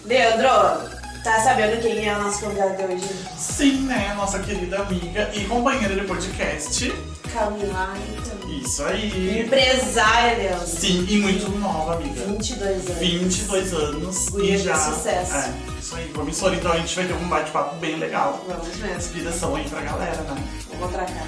Leandro, tá sabendo quem é a nossa convidada de hoje? Sim, né? Nossa querida amiga e companheira de podcast. Camila. Isso aí. Empresária, Leandro. Sim, e muito nova, amiga. 22 anos. 22 anos. Guria E de já. sucesso. É, isso aí, promissor. Então a gente vai ter um bate-papo bem legal. Vamos mesmo. Inspiração aí pra galera, né? Vou pra cá.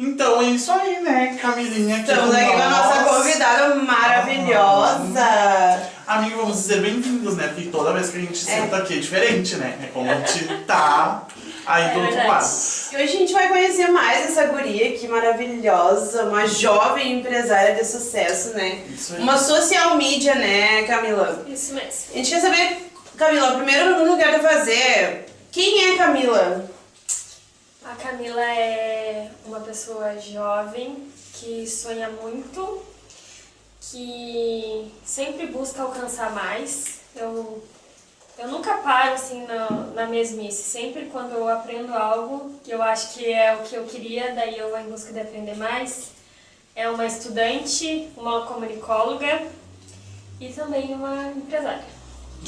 Então é isso aí, né, Camilinha? Estamos aqui com a nossa convidada maravilhosa. Amigo, vamos dizer bem-vindos, né? Porque toda vez que a gente senta aqui é diferente, né? É como a gente tá aí do outro lado. E hoje a gente vai conhecer mais essa guria aqui maravilhosa, uma jovem empresária de sucesso, né? Isso aí. Uma social media, né, Camila? Isso mesmo. A gente quer saber, Camila, a primeira pergunta que eu quero fazer, quem é Camila? A Camila é uma pessoa jovem que sonha muito, que sempre busca alcançar mais. Eu nunca paro assim na mesmice. Sempre quando eu aprendo algo que eu acho que é o que eu queria, daí eu vou em busca de aprender mais. É uma estudante, uma comunicóloga e também uma empresária.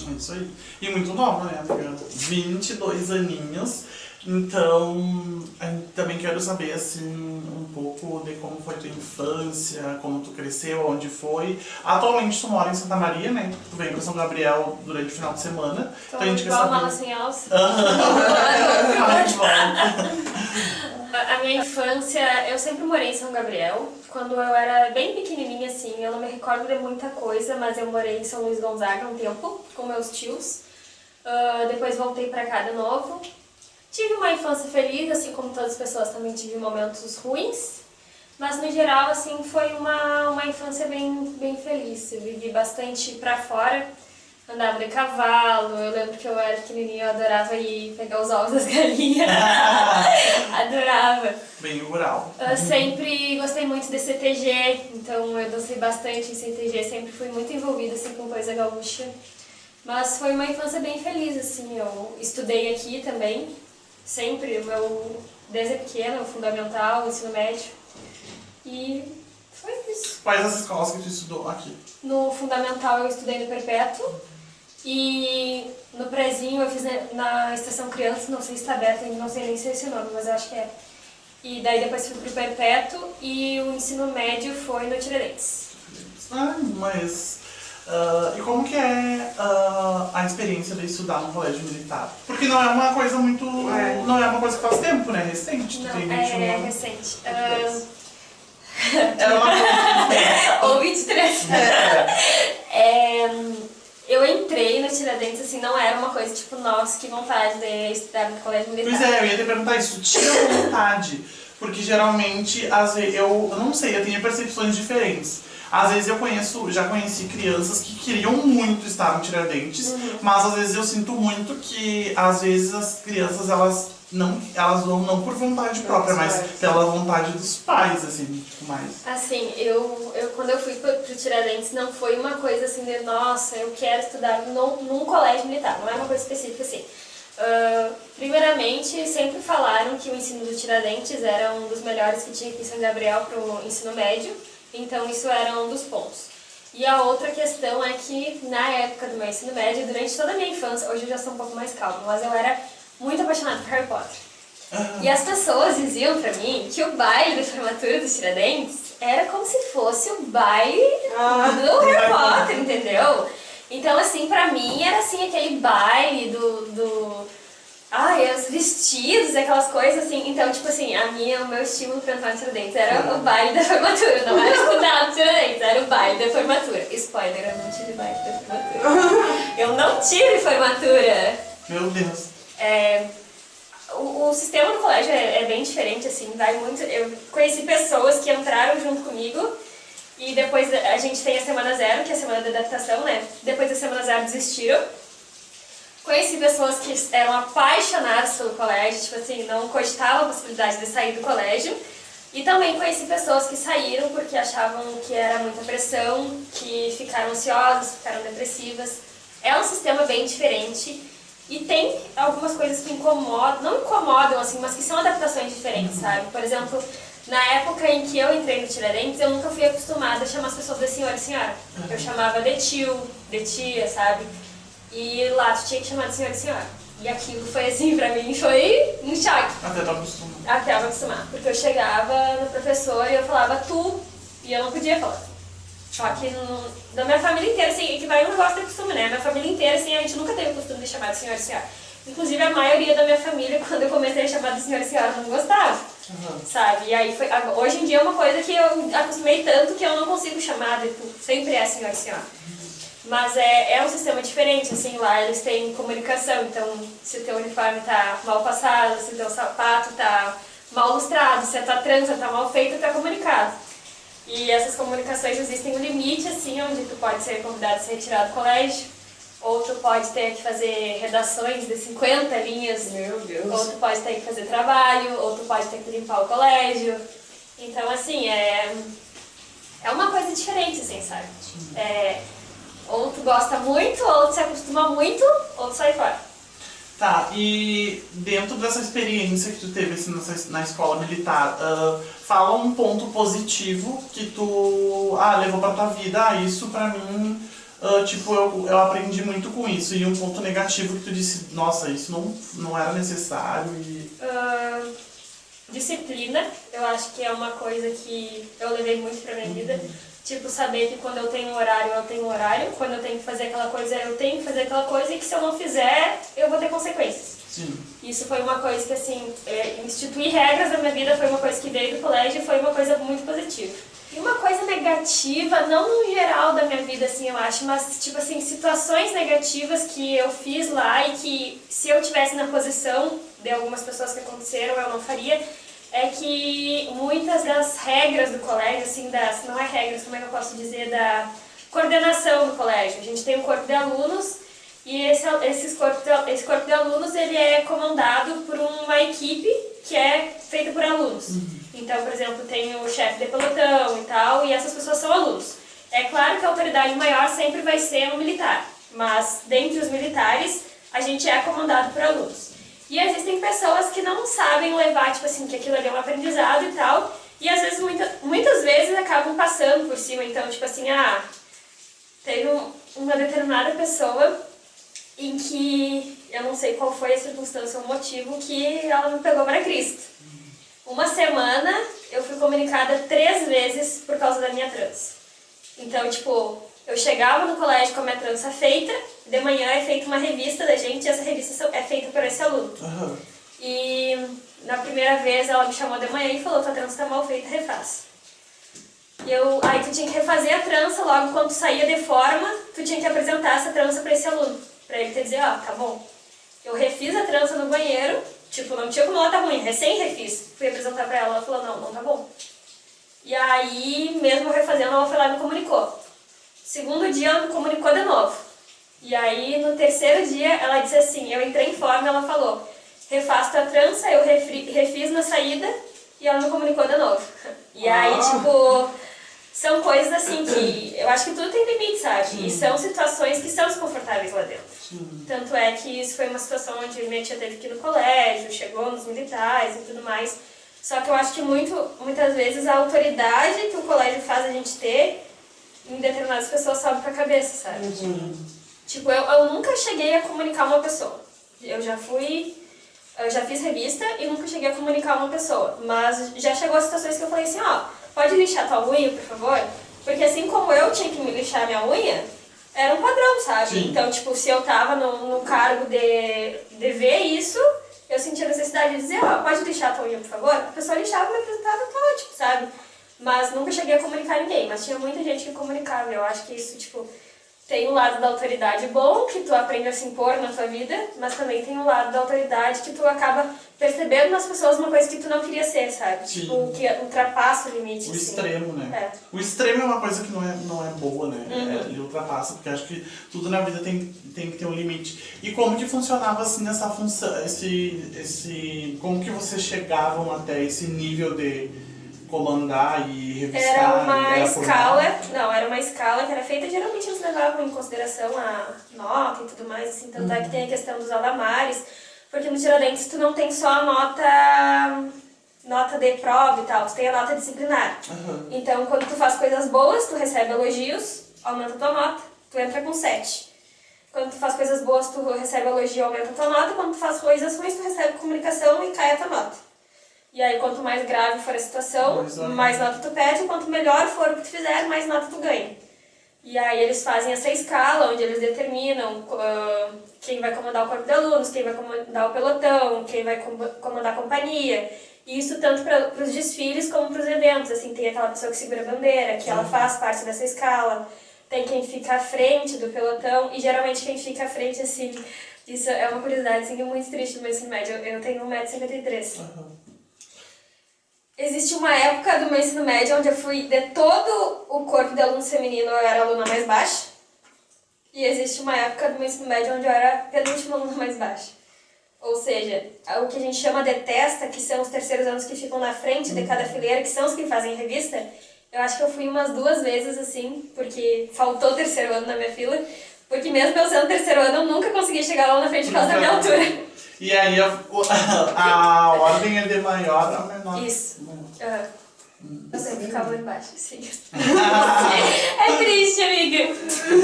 É isso aí. E muito nova, né, amiga? 22 aninhos. Então, também quero saber, assim, um pouco de como foi tua infância, como tu cresceu, onde foi. Atualmente tu mora em Santa Maria, né? Tu veio pra São Gabriel durante o final de semana. Então, a gente quer igual saber... mala sem alça. Vai de volta. A minha infância, eu sempre morei em São Gabriel. Quando eu era bem pequenininha, assim, eu não me recordo de muita coisa, mas eu morei em São Luís Gonzaga um tempo, com meus tios. Depois voltei pra cá de novo. Tive uma infância feliz, assim como todas as pessoas, também tive momentos ruins. Mas, no geral, assim, foi uma infância bem feliz. Eu vivi bastante pra fora. Andava de cavalo, eu lembro que eu era pequenininha, eu adorava ir pegar os ovos das galinhas. Adorava. Bem rural. Eu sempre gostei muito de CTG, então eu dancei bastante em CTG, sempre fui muito envolvida assim, com coisa gaúcha. Mas foi uma infância bem feliz, assim, eu estudei aqui também, sempre, desde pequena, o fundamental, o ensino médio. E foi isso. Quais as escolas que tu estudou aqui? No fundamental eu estudei no Perpétuo e no prezinho eu fiz na Estação Criança, não sei se está aberto, não sei nem se é esse o nome, mas eu acho que é. E daí depois fui pro Perpétuo e o ensino médio foi no Tiradentes. Mas... e como que é a experiência de estudar no colégio militar? Porque não é uma coisa muito... Não é uma coisa que faz tempo, né? Recente. Tu Não, tem é 21 recente. É uma coisa... Ou 23. Eu entrei no Tiradentes, assim, não era uma coisa tipo, nossa, que vontade de estudar no colégio militar. Pois é, eu ia te perguntar isso. Tinha vontade? Porque geralmente, às vezes, eu não sei, eu tenho percepções diferentes. Às vezes já conheci crianças que queriam muito estar no Tiradentes, mas às vezes eu sinto muito que, às vezes, as crianças, elas vão não por vontade própria, mas pela vontade dos pais, assim, tipo, mais. Assim, eu quando eu fui pro Tiradentes, não foi uma coisa assim de, nossa, eu quero estudar num colégio militar, não é uma coisa específica assim. Primeiramente, sempre falaram que o ensino do Tiradentes era um dos melhores que tinha aqui em São Gabriel pro ensino médio, então isso era um dos pontos. E a outra questão é que, na época do meu ensino médio, durante toda a minha infância, hoje eu já sou um pouco mais calma, mas eu era muito apaixonada por Harry Potter. E as pessoas diziam pra mim que o baile de formatura dos Tiradentes era como se fosse o baile do Harry Potter, entendeu? Então, assim, pra mim era assim, aquele baile os vestidos, aquelas coisas assim. Então, tipo assim, o meu estímulo pra entrar no Tiradentes era o baile da formatura, não era estudar no Tiradentes, era o baile da formatura. Spoiler, eu não tive baile da formatura. Eu não tive formatura. Meu Deus. O sistema do colégio é bem diferente, assim, vai muito... Eu conheci pessoas que entraram junto comigo e depois a gente tem a semana zero, que é a semana de adaptação, né? Depois da semana zero desistiram. Conheci conheci pessoas que eram apaixonadas pelo colégio, tipo assim, não cogitavam a possibilidade de sair do colégio. E também conheci pessoas que saíram porque achavam que era muita pressão, que ficaram ansiosas, ficaram depressivas. É um sistema bem diferente e tem algumas coisas que incomodam, não incomodam assim, mas que são adaptações diferentes, sabe? Por exemplo, na época em que eu entrei no Tiradentes, eu nunca fui acostumada a chamar as pessoas de senhor e senhora. Eu chamava de tio, de tia, sabe? E lá tu tinha que chamar de senhor e senhora. E aquilo foi assim, pra mim, foi um choque. Até tu acostumar. Até eu me acostumar. Porque eu chegava no professor e eu falava tu, e eu não podia falar. Só que da minha família inteira, assim, que vai um negócio de costume, né? Minha família inteira, assim, a gente nunca teve o costume de chamar de senhor e senhora. Inclusive, a maioria da minha família, quando eu comecei a chamar de senhor e senhora, não gostava. Sabe? E aí, hoje em dia é uma coisa que eu acostumei tanto que eu não consigo chamar de tu. Sempre é senhor e senhora. Mas é um sistema diferente, assim, lá eles têm comunicação, então se o teu uniforme tá mal passado, se o teu sapato tá mal lustrado, se a tua trança tá mal feita, tá comunicado. E essas comunicações existem um limite, assim, onde tu pode ser convidado a ser retirado do colégio, ou tu pode ter que fazer redações de 50 linhas, Meu Deus. ou tu pode ter que fazer trabalho, ou tu pode ter que limpar o colégio. Então, assim, é uma coisa diferente, assim, sabe? Ou tu gosta muito, ou tu se acostuma muito, ou tu sai fora. Tá, e dentro dessa experiência que tu teve assim, na escola militar, fala um ponto positivo que tu levou pra tua vida. Isso pra mim, tipo, eu aprendi muito com isso. E um ponto negativo que tu disse, nossa, isso não era necessário e... Disciplina, eu acho que é uma coisa que eu levei muito pra minha vida. Tipo, saber que quando eu tenho um horário, eu tenho um horário. Quando eu tenho que fazer aquela coisa, eu tenho que fazer aquela coisa. E que se eu não fizer, eu vou ter consequências. Sim. Isso foi uma coisa que, assim, instituir regras na minha vida foi uma coisa que veio do colégio e foi uma coisa muito positiva. E uma coisa negativa, não no geral da minha vida, assim, eu acho, mas, tipo assim, situações negativas que eu fiz lá e que, se eu tivesse na posição de algumas pessoas que aconteceram, eu não faria, é que muitas das regras do colégio, assim, não é regras, como é que eu posso dizer, da coordenação do colégio. A gente tem um corpo de alunos e esse corpo de alunos, ele é comandado por uma equipe que é feita por alunos. Então, por exemplo, tem o chefe de pelotão e tal, e essas pessoas são alunos. É claro que a autoridade maior sempre vai ser um militar, mas dentre os militares, a gente é comandado por alunos. E existem pessoas que não sabem levar, tipo assim, que aquilo ali é um aprendizado e tal, e às vezes, muitas vezes, acabam passando por cima. Então, tipo assim, teve uma determinada pessoa em que, eu não sei qual foi a circunstância ou o motivo, que ela me pegou para Cristo. Uma semana, eu fui comunicada 3 vezes por causa da minha trança. Então, tipo, eu chegava no colégio com a minha trança feita, de manhã é feita uma revista da gente, e essa revista é feita por esse aluno. E na primeira vez ela me chamou de manhã e falou, tua trança tá mal feita, refaz. Aí tu tinha que refazer a trança, logo quando tu saía de forma, tu tinha que apresentar essa trança pra esse aluno, pra ele te dizer, tá bom. Eu refiz a trança no banheiro, tipo, não tinha como ela tá ruim, recém-refiz. Fui apresentar pra ela, ela falou, não tá bom. E aí, mesmo refazendo, ela foi lá e me comunicou. Segundo dia, ela me comunicou de novo. E aí, no terceiro dia, ela disse assim, eu entrei em forma, ela falou, refaz tua trança, eu refiz na saída, e ela me comunicou de novo. E aí, tipo, são coisas assim que, eu acho que tudo tem limite, sabe? E são situações que são desconfortáveis lá dentro. Tanto é que isso foi uma situação onde minha tia teve que ir no colégio, chegou nos militares e tudo mais. Só que eu acho que muitas vezes a autoridade que o colégio faz a gente ter, em determinadas pessoas sobe pra cabeça, sabe? Tipo, eu nunca cheguei a comunicar uma pessoa. Eu já fiz revista e nunca cheguei a comunicar uma pessoa. Mas já chegou a situações que eu falei assim, pode lixar tua unha, por favor? Porque assim como eu tinha que me lixar minha unha, era um padrão, sabe? Sim. Então, tipo, se eu tava no cargo de ver isso, eu sentia a necessidade de dizer, pode lixar tua unha, por favor? A pessoa lixava e me apresentava, tá ótimo, sabe? Mas nunca cheguei a comunicar ninguém. Mas tinha muita gente que comunicava. Eu acho que isso, tipo, tem o lado da autoridade bom, que tu aprende a se impor na tua vida, mas também tem o lado da autoridade que tu acaba percebendo nas pessoas uma coisa que tu não queria ser, sabe? Sim. Tipo, que ultrapassa o limite. O assim. extremo, né? É. O extremo é uma coisa que não é boa, né? Ele ultrapassa, porque acho que tudo na vida tem que ter um limite. E como que funcionava assim essa função, como que vocês chegavam até esse nível de comandar e revistar? Era uma por escala, nota? não, era uma escala que era feita, geralmente eles levavam em consideração a nota e tudo mais, assim, tanto é que tem a questão dos alamares, porque no Tiradentes tu não tem só a nota de prova e tal, tu tem a nota disciplinar. Então, quando tu faz coisas boas, tu recebe elogios, aumenta a tua nota, tu entra com 7. Quando tu faz coisas boas, tu recebe elogio, aumenta a tua nota, quando tu faz coisas ruins, tu recebe comunicação e cai a tua nota. E aí, quanto mais grave for a situação, mais nota tu perde, quanto melhor for o que tu fizer, mais nota tu ganha. E aí eles fazem essa escala, onde eles determinam quem vai comandar o corpo de alunos, quem vai comandar o pelotão, quem vai comandar a companhia. E isso tanto para os desfiles como para os eventos. Assim, tem aquela pessoa que segura a bandeira, que ela faz parte dessa escala. Tem quem fica à frente do pelotão, e geralmente quem fica à frente, assim, isso é uma curiosidade assim, muito triste no meu ensino médio. Eu tenho 1,53 m. Existe uma época do meu ensino médio onde eu fui, de todo o corpo de aluno feminino, eu era a aluna mais baixa. E existe uma época do meu ensino médio onde eu era a penúltima aluna mais baixa. Ou seja, o que a gente chama de testa, que são os terceiros anos que ficam na frente de cada fileira, que são os que fazem revista, eu acho que eu fui umas 2 vezes, assim, porque faltou o terceiro ano na minha fila. Porque mesmo eu sendo terceiro ano, eu nunca consegui chegar lá na frente por causa da minha altura. E aí a ordem é de maior a menor. Isso. Eu sempre ficava lá embaixo, sim. É triste, amiga.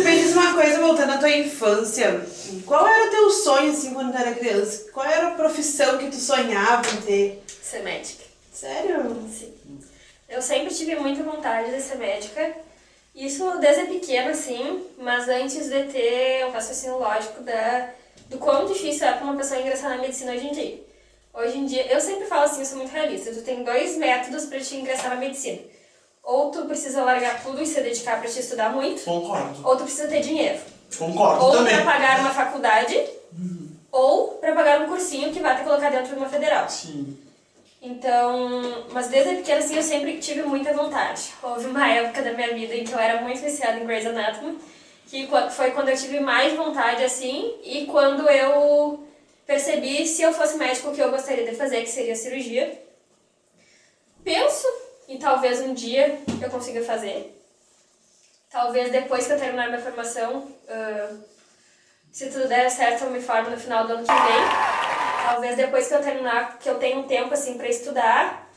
Me diz uma coisa, voltando à tua infância. Qual era o teu sonho, assim, quando tu era criança? Qual era a profissão que tu sonhava em ter? Ser médica. Sério? Sim. Eu sempre tive muita vontade de ser médica. Isso desde pequena, assim, mas antes de ter um raciocínio lógico do quão difícil é para uma pessoa ingressar na medicina hoje em dia. Hoje em dia, eu sempre falo assim, eu sou muito realista, tu tem 2 métodos para te ingressar na medicina. Ou tu precisa largar tudo e se dedicar para te estudar muito. Concordo. Ou tu precisa ter dinheiro. Concordo ou também. Ou para pagar uma faculdade, ou para pagar um cursinho que vai te colocar dentro de uma federal. Sim. Então, mas desde pequena assim eu sempre tive muita vontade. Houve uma época da minha vida em que eu era muito viciada em Grey's Anatomy, que foi quando eu tive mais vontade assim, e quando eu percebi se eu fosse médico o que eu gostaria de fazer, que seria cirurgia. Penso e talvez um dia eu consiga fazer. Talvez depois que eu terminar minha formação, se tudo der certo, eu me formo no final do ano que vem. Talvez depois que eu terminar, que eu tenha um tempo assim para estudar,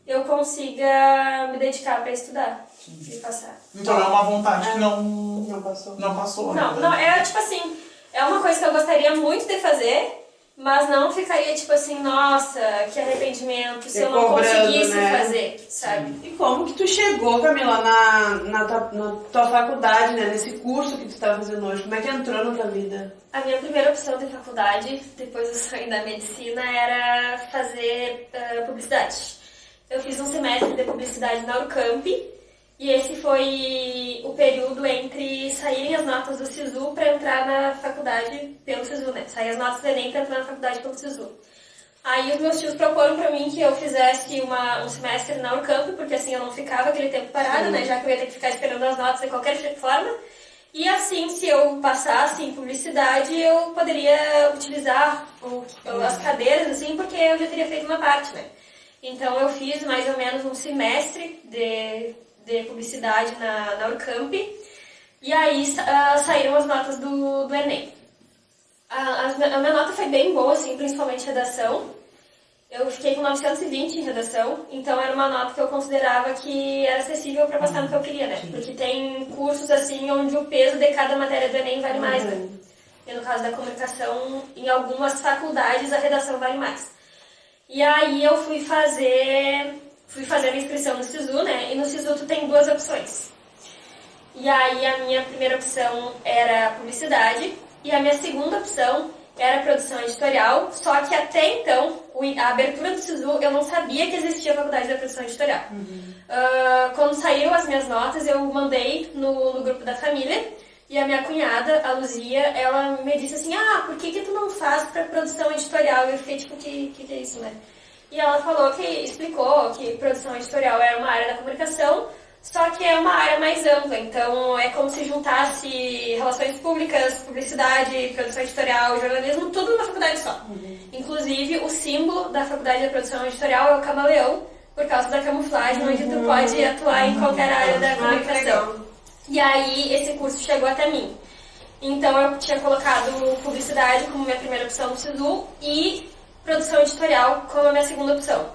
eu consiga me dedicar para estudar e passar. Então é uma vontade que Não passou. não passou. Não, é tipo assim, é uma coisa que eu gostaria muito de fazer, mas não ficaria tipo assim, nossa, que arrependimento se eu não conseguisse fazer, sabe? E como que tu chegou, Camila, na tua faculdade, né? Nesse curso que tu tá fazendo hoje? Como é que entrou na tua vida? A minha primeira opção de faculdade, depois do sonho da medicina, era fazer publicidade. Eu fiz um semestre de publicidade na Urcamp, e esse foi o período entre saírem as notas do SISU para entrar na faculdade pelo SISU, né? Sair as notas do Enem para entrar na faculdade pelo SISU. Aí os meus tios proporam para mim que eu fizesse um semestre na Urcamp, porque assim eu não ficava aquele tempo parada, né? Já que eu ia ter que ficar esperando as notas de qualquer forma. E assim, se eu passasse em publicidade, eu poderia utilizar as cadeiras, assim, porque eu já teria feito uma parte, né? Então eu fiz mais ou menos um semestre de publicidade na Urcamp, e aí saíram as notas do Enem. A minha nota foi bem boa, assim, principalmente redação. Eu fiquei com 920 em redação, então era uma nota que eu considerava que era acessível para passar no que eu queria, né? Porque tem cursos, assim, onde o peso de cada matéria do Enem vale mais, né? E no caso da comunicação, em algumas faculdades, a redação vale mais. E aí eu fui fazer a inscrição no SISU, né? E no SISU tu tem 2 opções. E aí a minha primeira opção era publicidade, e a minha segunda opção era produção editorial, só que até então, a abertura do SISU, eu não sabia que existia a faculdade da produção editorial. Quando saíram as minhas notas, eu mandei no grupo da família, E a minha cunhada, a Luzia, ela me disse assim, por que tu não faz pra produção editorial? E eu fiquei tipo, que é isso, né? E ela explicou que produção editorial era uma área da comunicação, só que é uma área mais ampla, então é como se juntasse relações públicas, publicidade, produção editorial, jornalismo, tudo numa faculdade só. Inclusive, o símbolo da faculdade de produção editorial é o camaleão, por causa da camuflagem, onde tu pode atuar em qualquer área da comunicação. E aí, esse curso chegou até mim. Então, eu tinha colocado publicidade como minha primeira opção no SISU e produção editorial como a minha segunda opção.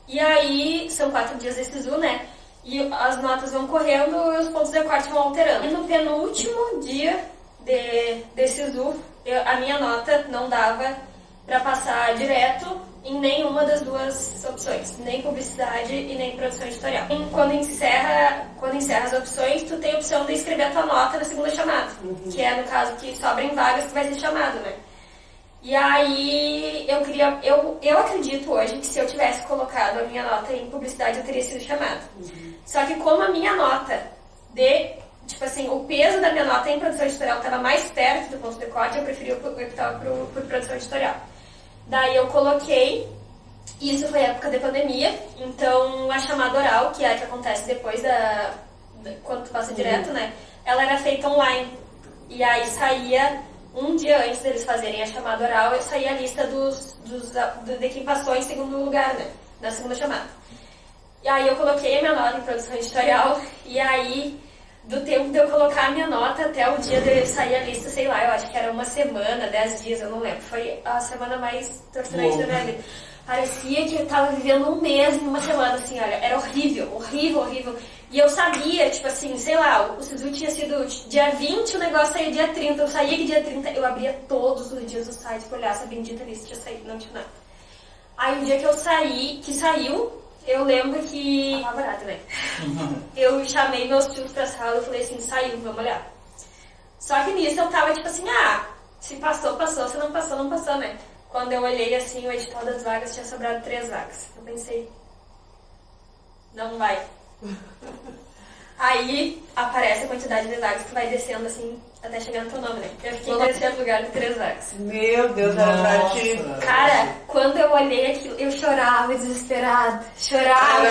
E aí, são 4 dias de SISU, né? E as notas vão correndo e os pontos de corte vão alterando. E no penúltimo dia de SISU, a minha nota não dava para passar direto em nenhuma das duas opções, nem publicidade e nem produção editorial. Quando encerra as opções, tu tem a opção de escrever a tua nota na segunda chamada, que é no caso que sobrem vagas que vai ser chamado, né? E aí eu acredito hoje que se eu tivesse colocado a minha nota em publicidade eu teria sido chamada. Só que como a minha nota tipo assim, o peso da minha nota em produção editorial estava mais perto do ponto de corte, eu preferi optar por produção editorial. Daí eu coloquei, isso foi época de pandemia, então a chamada oral, que é a que acontece depois quando tu passa direto, né? Ela era feita online. E aí saía, um dia antes deles fazerem a chamada oral, saía a lista de quem passou em segundo lugar, né? Na segunda chamada. E aí eu coloquei a minha nota em produção editorial, e aí do tempo de eu colocar a minha nota até o dia de sair a lista, sei lá, eu acho que era uma semana, 10 dias, eu não lembro. Foi a semana mais torturante da minha vida. Parecia que eu tava vivendo um mês em uma semana, assim, olha, era horrível, horrível, horrível. E eu sabia, tipo assim, sei lá, o SISU tinha sido dia 20, o negócio saía dia 30, eu saía que dia 30, eu abria todos os dias o site pra olhar se a bendita lista tinha saído, não tinha nada. Aí o dia que saiu, eu lembro que... apavorada, né? Eu chamei meus tios pra sala e falei assim, saiu, vamos olhar. Só que nisso eu tava tipo assim, se passou, passou, se não passou, não passou, né? Quando eu olhei assim, o edital das vagas tinha sobrado 3 vagas. Eu pensei, não vai. Aí aparece a quantidade de vagas que vai descendo assim, até chegar no teu nome, né? Eu fiquei em terceiro lugar de 3 vagas. Meu Deus, era que... Cara, quando eu olhei aquilo, eu chorava desesperada. Chorava.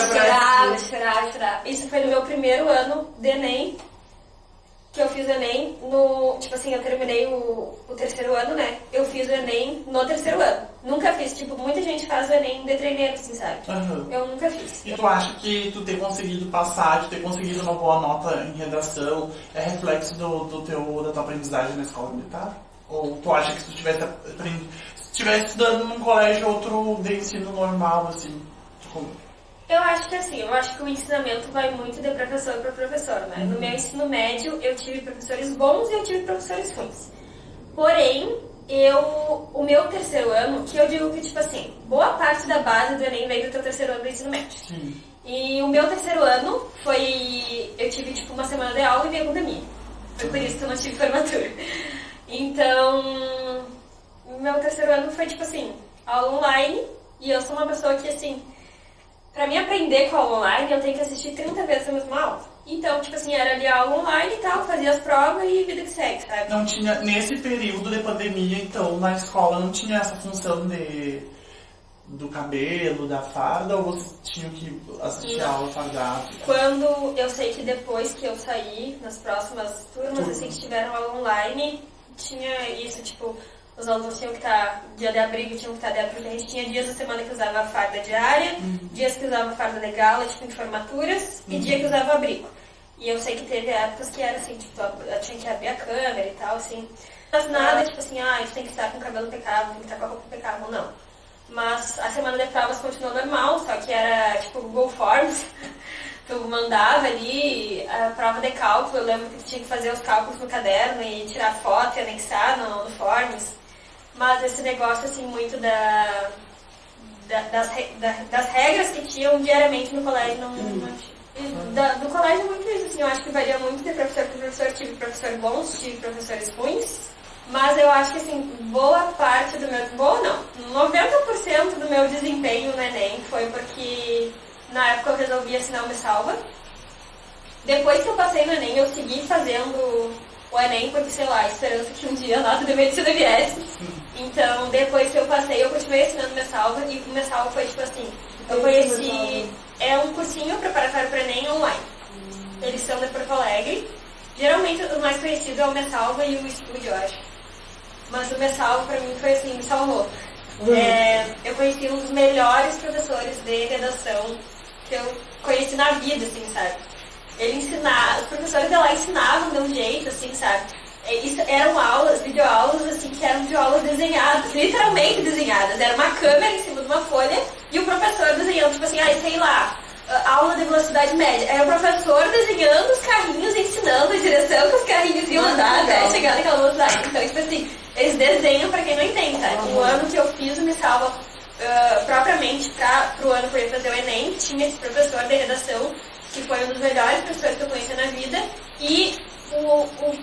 Isso foi no meu primeiro ano de Enem, que eu fiz o Enem tipo assim, eu terminei o terceiro ano, né? Eu fiz o Enem no terceiro ano. Nunca fiz, tipo, muita gente faz o Enem de treineiro, assim, sabe? Eu nunca fiz. E tu acha que tu ter conseguido passar, tu ter conseguido uma boa nota em redação, é reflexo da tua aprendizagem na escola militar? Ou tu acha que se tu tivesse estudando num colégio outro de ensino normal, assim, Eu acho que assim, o ensinamento vai muito de professor para professor, né? No meu ensino médio, eu tive professores bons e eu tive professores ruins. Porém, o meu terceiro ano, que eu digo que, tipo assim, boa parte da base do Enem veio do teu terceiro ano do ensino médio. Sim. E o meu terceiro ano eu tive, tipo, uma semana de aula e veio a pandemia. Foi por isso que eu não tive formatura. Então, o meu terceiro ano foi, tipo assim, aula online, e eu sou uma pessoa que, assim, pra mim aprender com a aula online, eu tenho que assistir 30 vezes a mesma aula. Então, tipo assim, era ali a aula online e tal, fazia as provas e vida que segue, sabe? Não tinha, nesse período de pandemia, então, na escola não tinha essa função do cabelo, da farda, ou você tinha que assistir a aula fardada? Quando eu sei que depois que eu saí, nas próximas turmas, assim, que tiveram aula online, tinha isso, tipo, os alunos tinham que estar, dia de abrigo tinham que estar dentro, porque a gente tinha dias da semana que usava a farda diária, dias que usava a farda de gala, tipo, em formaturas, e dia que usava abrigo. E eu sei que teve épocas que era assim, tipo, eu tinha que abrir a câmera e tal, assim. Mas nada, tipo assim, isso tem que estar com o cabelo impecável, tem que estar com a roupa impecável, não. Mas a semana de provas continuou normal, só que era, tipo, Google Forms. Tu mandava ali a prova de cálculo, eu lembro que tu tinha que fazer os cálculos no caderno e tirar foto e anexar no Forms. Mas esse negócio, assim, muito das regras que tinham diariamente no colégio, não tinha. Do colégio é muito isso, assim, eu acho que varia muito de professor para professor. Tive professores bons, tive professores ruins, mas eu acho que, assim, boa parte do meu... 90% do meu desempenho no Enem foi porque na época eu resolvi assinar o Me Salva. Depois que eu passei no Enem, eu segui fazendo o Enem, porque, sei lá, a esperança que um dia a nota de medicina viesse. Então, depois que eu passei, eu continuei ensinando Messalva, e o Messalva foi tipo assim, eu conheci, é um cursinho preparatório para Enem online. Eles são de Porto Alegre. Geralmente o mais conhecido é o Messalva e o Estúdio, eu acho. Mas o Messalva pra mim foi assim, me salvou. Eu conheci um dos melhores professores de redação que eu conheci na vida, assim, sabe? Ele ensinava, os professores de lá ensinavam de um jeito, assim, sabe? Isso eram aulas, videoaulas, assim, que eram videoaulas desenhadas, literalmente desenhadas. Era uma câmera em cima de uma folha e o professor desenhando, tipo assim, sei lá, aula de velocidade média. Era o professor desenhando os carrinhos, ensinando a direção que os carrinhos iam andar até chegar naquela velocidade. Então, tipo assim, eles desenham pra quem não entende, sabe? O ano que eu fiz o Messalva, propriamente pro ano que eu ia fazer o Enem, tinha esse professor de redação, que foi um dos melhores professores que eu conheci na vida, e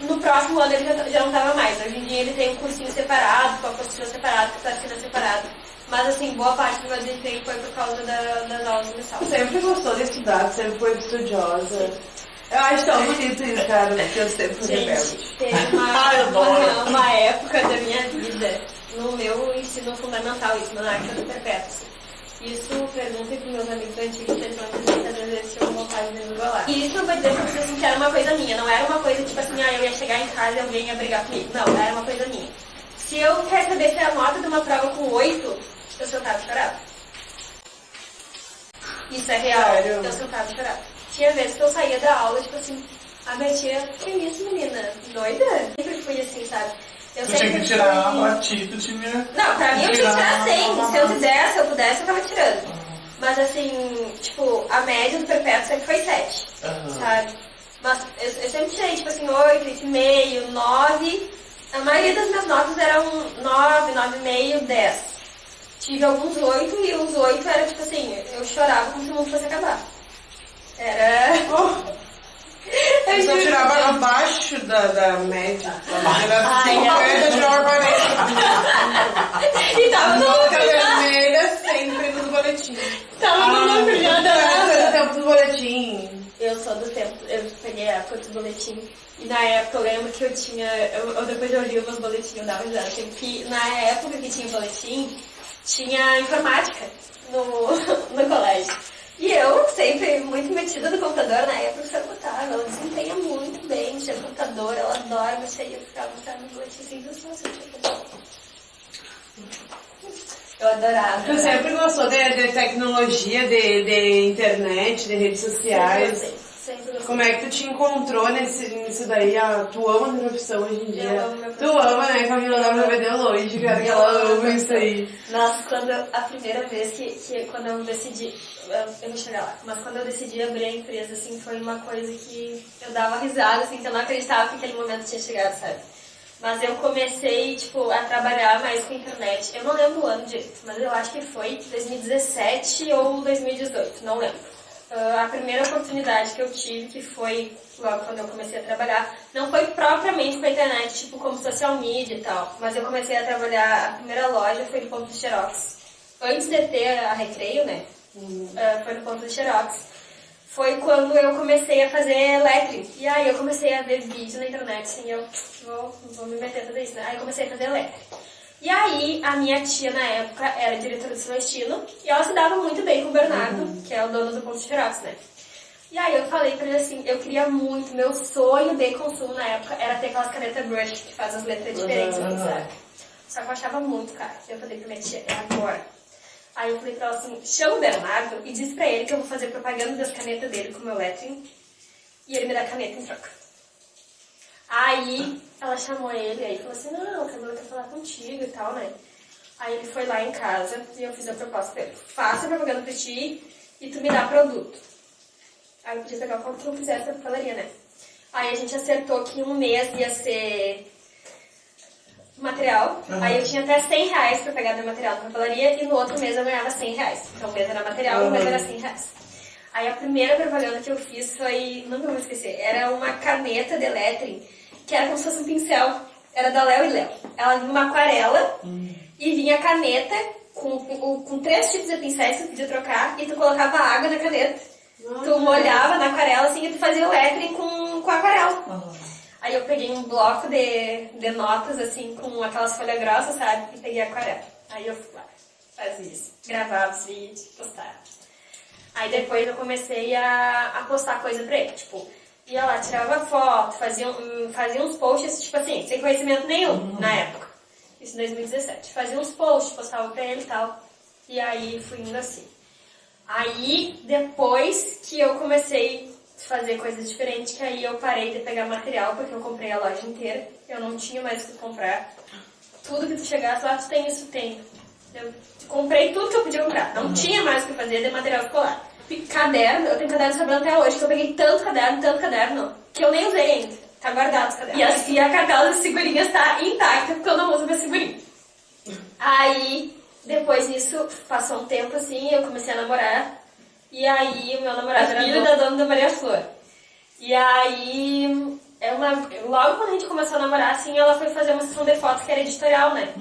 no próximo ano ele já não estava mais. Hoje em dia ele tem um cursinho separado, com a apostila separada, com a classe separada. Mas assim, boa parte do meu desempenho foi por causa das aulas do Messalva. Sempre gostou de estudar, sempre foi estudiosa. Eu acho tão bonito isso, cara, porque eu sempre fui rebelde. Teve uma época da minha vida, no meu ensino fundamental, isso na época do Perpétuo. Isso, perguntem para meus amigos antigos, eles vão dizer que às vezes eles tinham vontade de me engolar. E isso eu vou dizer pra vocês assim, que era uma coisa minha, não era uma coisa tipo assim, eu ia chegar em casa e alguém ia brigar comigo. Não, era uma coisa minha. Se eu recebesse a nota de uma prova com 8, eu sentava e chorava. Isso é real, Sério? eu sentava e chorava. Tinha vezes que eu saía da aula, tipo assim, a minha tia, que isso, menina? Doida? Sempre fui assim, sabe? Eu Tu tinha que tirar a ti, tu tinha... Não, pra mim eu tinha que tirar 100. Se eu quisesse, se eu pudesse, eu tava tirando. Mas assim, tipo, a média do Perpétuo sempre foi 7, sabe? Mas eu sempre tirei, tipo assim, 8, 8,5, 9. A maioria das minhas notas eram 9, 9,5, 10. Tive alguns 8 e os 8 era tipo assim, eu chorava como se o mundo fosse acabar. Era... Eu só tirava abaixo da média. Era 50, tirava 40. E tava no Nota vermelha sempre nos boletins. Tava no brilhada. Do tempo do boletim. Eu sou do tempo, eu peguei a época do boletim. E na época eu lembro que eu tinha, depois eu li os meus boletins, eu dava risada, que na época que tinha boletim, tinha informática no colégio. E eu, sempre muito metida no computador, na época eu botava, ela desempenha muito bem mexer no computador, ela adora mexer, e eu ficava mostrando no boletim assim, eu sou assim, eu adorava. Tu sempre gostou de tecnologia, de internet, de redes sociais. Sempre gostei. Como é que tu te encontrou nisso daí? Tu ama a profissão hoje em dia? Eu amo minha Tu profissão. ama, né? Camila dá pra ver de longe, cara, que ela ama isso aí. Nossa, a primeira vez que quando eu decidi, eu vou chegar lá, mas quando eu decidi abrir a empresa, assim, foi uma coisa que eu dava risada, assim, que eu não acreditava que aquele momento tinha chegado, sabe? Mas eu comecei, tipo, a trabalhar mais com a internet. Eu não lembro o ano direito, mas eu acho que foi 2017 ou 2018, não lembro. A primeira oportunidade que eu tive, que foi logo quando eu comecei a trabalhar, não foi propriamente com a internet, tipo como social media e tal, mas eu comecei a trabalhar, a primeira loja foi no ponto de Xerox. Antes de ter a Recreio, né, foi no ponto de Xerox. Foi quando eu comecei a fazer lettering. E aí eu comecei a ver vídeo na internet, assim, eu vou me meter a fazer isso, né? Aí eu comecei a fazer lettering. E aí, a minha tia, na época, era diretora do Celestino, e ela se dava muito bem com o Bernardo, que é o dono do ponto de Xerox, né? E aí eu falei pra ele assim, eu queria muito, meu sonho de consumo na época era ter aquelas canetas brush que faz as letras diferentes, sabe? Só que eu achava muito caro. Eu falei pra minha tia, é agora. Aí eu falei pra ela assim, chama o Bernardo e diz pra ele que eu vou fazer propaganda das canetas dele com o meu lettering, e ele me dá a caneta em troca. Aí ela chamou ele, aí falou assim, não, a Camila quer falar contigo e tal, né? Aí ele foi lá em casa e eu fiz a proposta dele. Faça a propaganda pra ti e tu me dá produto. Aí eu podia pegar o quanto que eu quisesse da papelaria, né? Aí a gente acertou que um mês ia ser material. Aí eu tinha até R$100 pra pegar do material da papelaria e no outro mês eu ganhava R$100. Então o mês era material e o mês era R$100. Aí a primeira propaganda que eu fiz foi, nunca vou esquecer, era uma caneta de lettering que era como se fosse um pincel. Era da Léo e Léo. Ela vinha uma aquarela e vinha a caneta com 3 tipos de pincéis que tu podia trocar e tu colocava água na caneta. Tu molhava na aquarela assim e tu fazia o lettering com aquarela. Aí eu peguei um bloco de notas, assim, com aquelas folhas grossas, sabe? E peguei aquarela. Aí eu fui lá, fazia isso. Gravava os vídeos, postava. Aí depois eu comecei a postar coisa pra ele, tipo, ia lá, tirava foto, fazia uns posts, tipo assim, sem conhecimento nenhum na época. Isso em 2017. Fazia uns posts, postava pra ele e tal. E aí fui indo assim. Aí, depois que eu comecei a fazer coisas diferentes, que aí eu parei de pegar material, porque eu comprei a loja inteira. Eu não tinha mais o que comprar. Tudo que tu chegasse lá, tu tem isso, tem. Eu comprei tudo que eu podia comprar. Não tinha mais o que fazer de material escolar. Caderno, eu tenho caderno sobrando até hoje, que eu peguei tanto caderno, que eu nem usei ainda. Tá guardado os cadernos. E a cartela das figurinhas tá intacta, porque eu não uso minha figurinha. Aí, depois disso, passou um tempo assim, eu comecei a namorar. E aí, o meu namorado era filho da dona da Maria Flor. E aí, logo quando a gente começou a namorar, assim, ela foi fazer uma sessão de fotos que era editorial, né?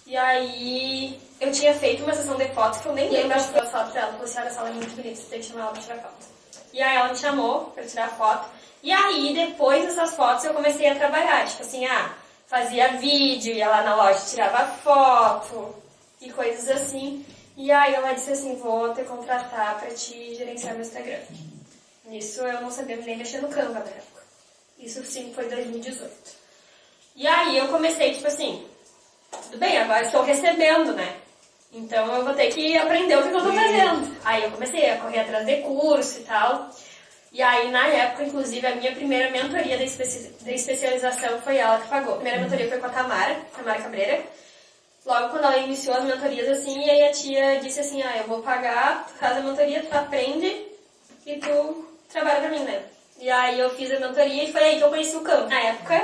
E aí, eu tinha feito uma sessão de fotos que eu nem lembro, acho que foi a foto dela. Falei assim, olha, essa ela é muito bonita, você tem que chamar ela pra tirar foto. E aí, ela me chamou pra tirar foto. E aí, depois dessas fotos, eu comecei a trabalhar. Tipo assim, fazia vídeo, ia lá na loja, tirava foto e coisas assim. E aí, ela disse assim, vou te contratar pra te gerenciar meu Instagram. Nisso, eu não sabia nem mexer no Canva na época. Isso, sim, foi 2018. E aí, eu comecei, tipo assim, tudo bem, agora estou recebendo, né? Então, eu vou ter que aprender o que eu tô fazendo. Aí, eu comecei a correr atrás de curso e tal. E aí, na época, inclusive, a minha primeira mentoria de especialização foi ela que pagou. A primeira mentoria foi com a Tamara Cabreira. Logo quando ela iniciou as mentorias, assim, e aí a tia disse assim, eu vou pagar, tu faz a mentoria, tu aprende e tu trabalha pra mim, né? E aí eu fiz a mentoria e foi aí que eu conheci o Canva. Na época,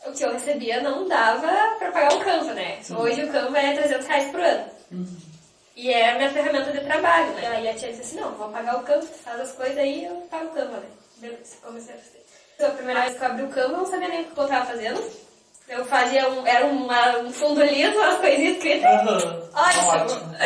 o que eu recebia não dava pra pagar o Canva, né? Hoje o Canva é R$300 por ano. E é a minha ferramenta de trabalho, né? Aí a tia disse assim, não, vou pagar o Canva, tu faz as coisas aí, eu pago o Canva, né? Beleza, comecei a fazer. Então, a primeira vez que eu abri o Canva, eu não sabia nem o que eu tava fazendo. Eu fazia um fundo liso, umas coisinhas escritas. Ótimo.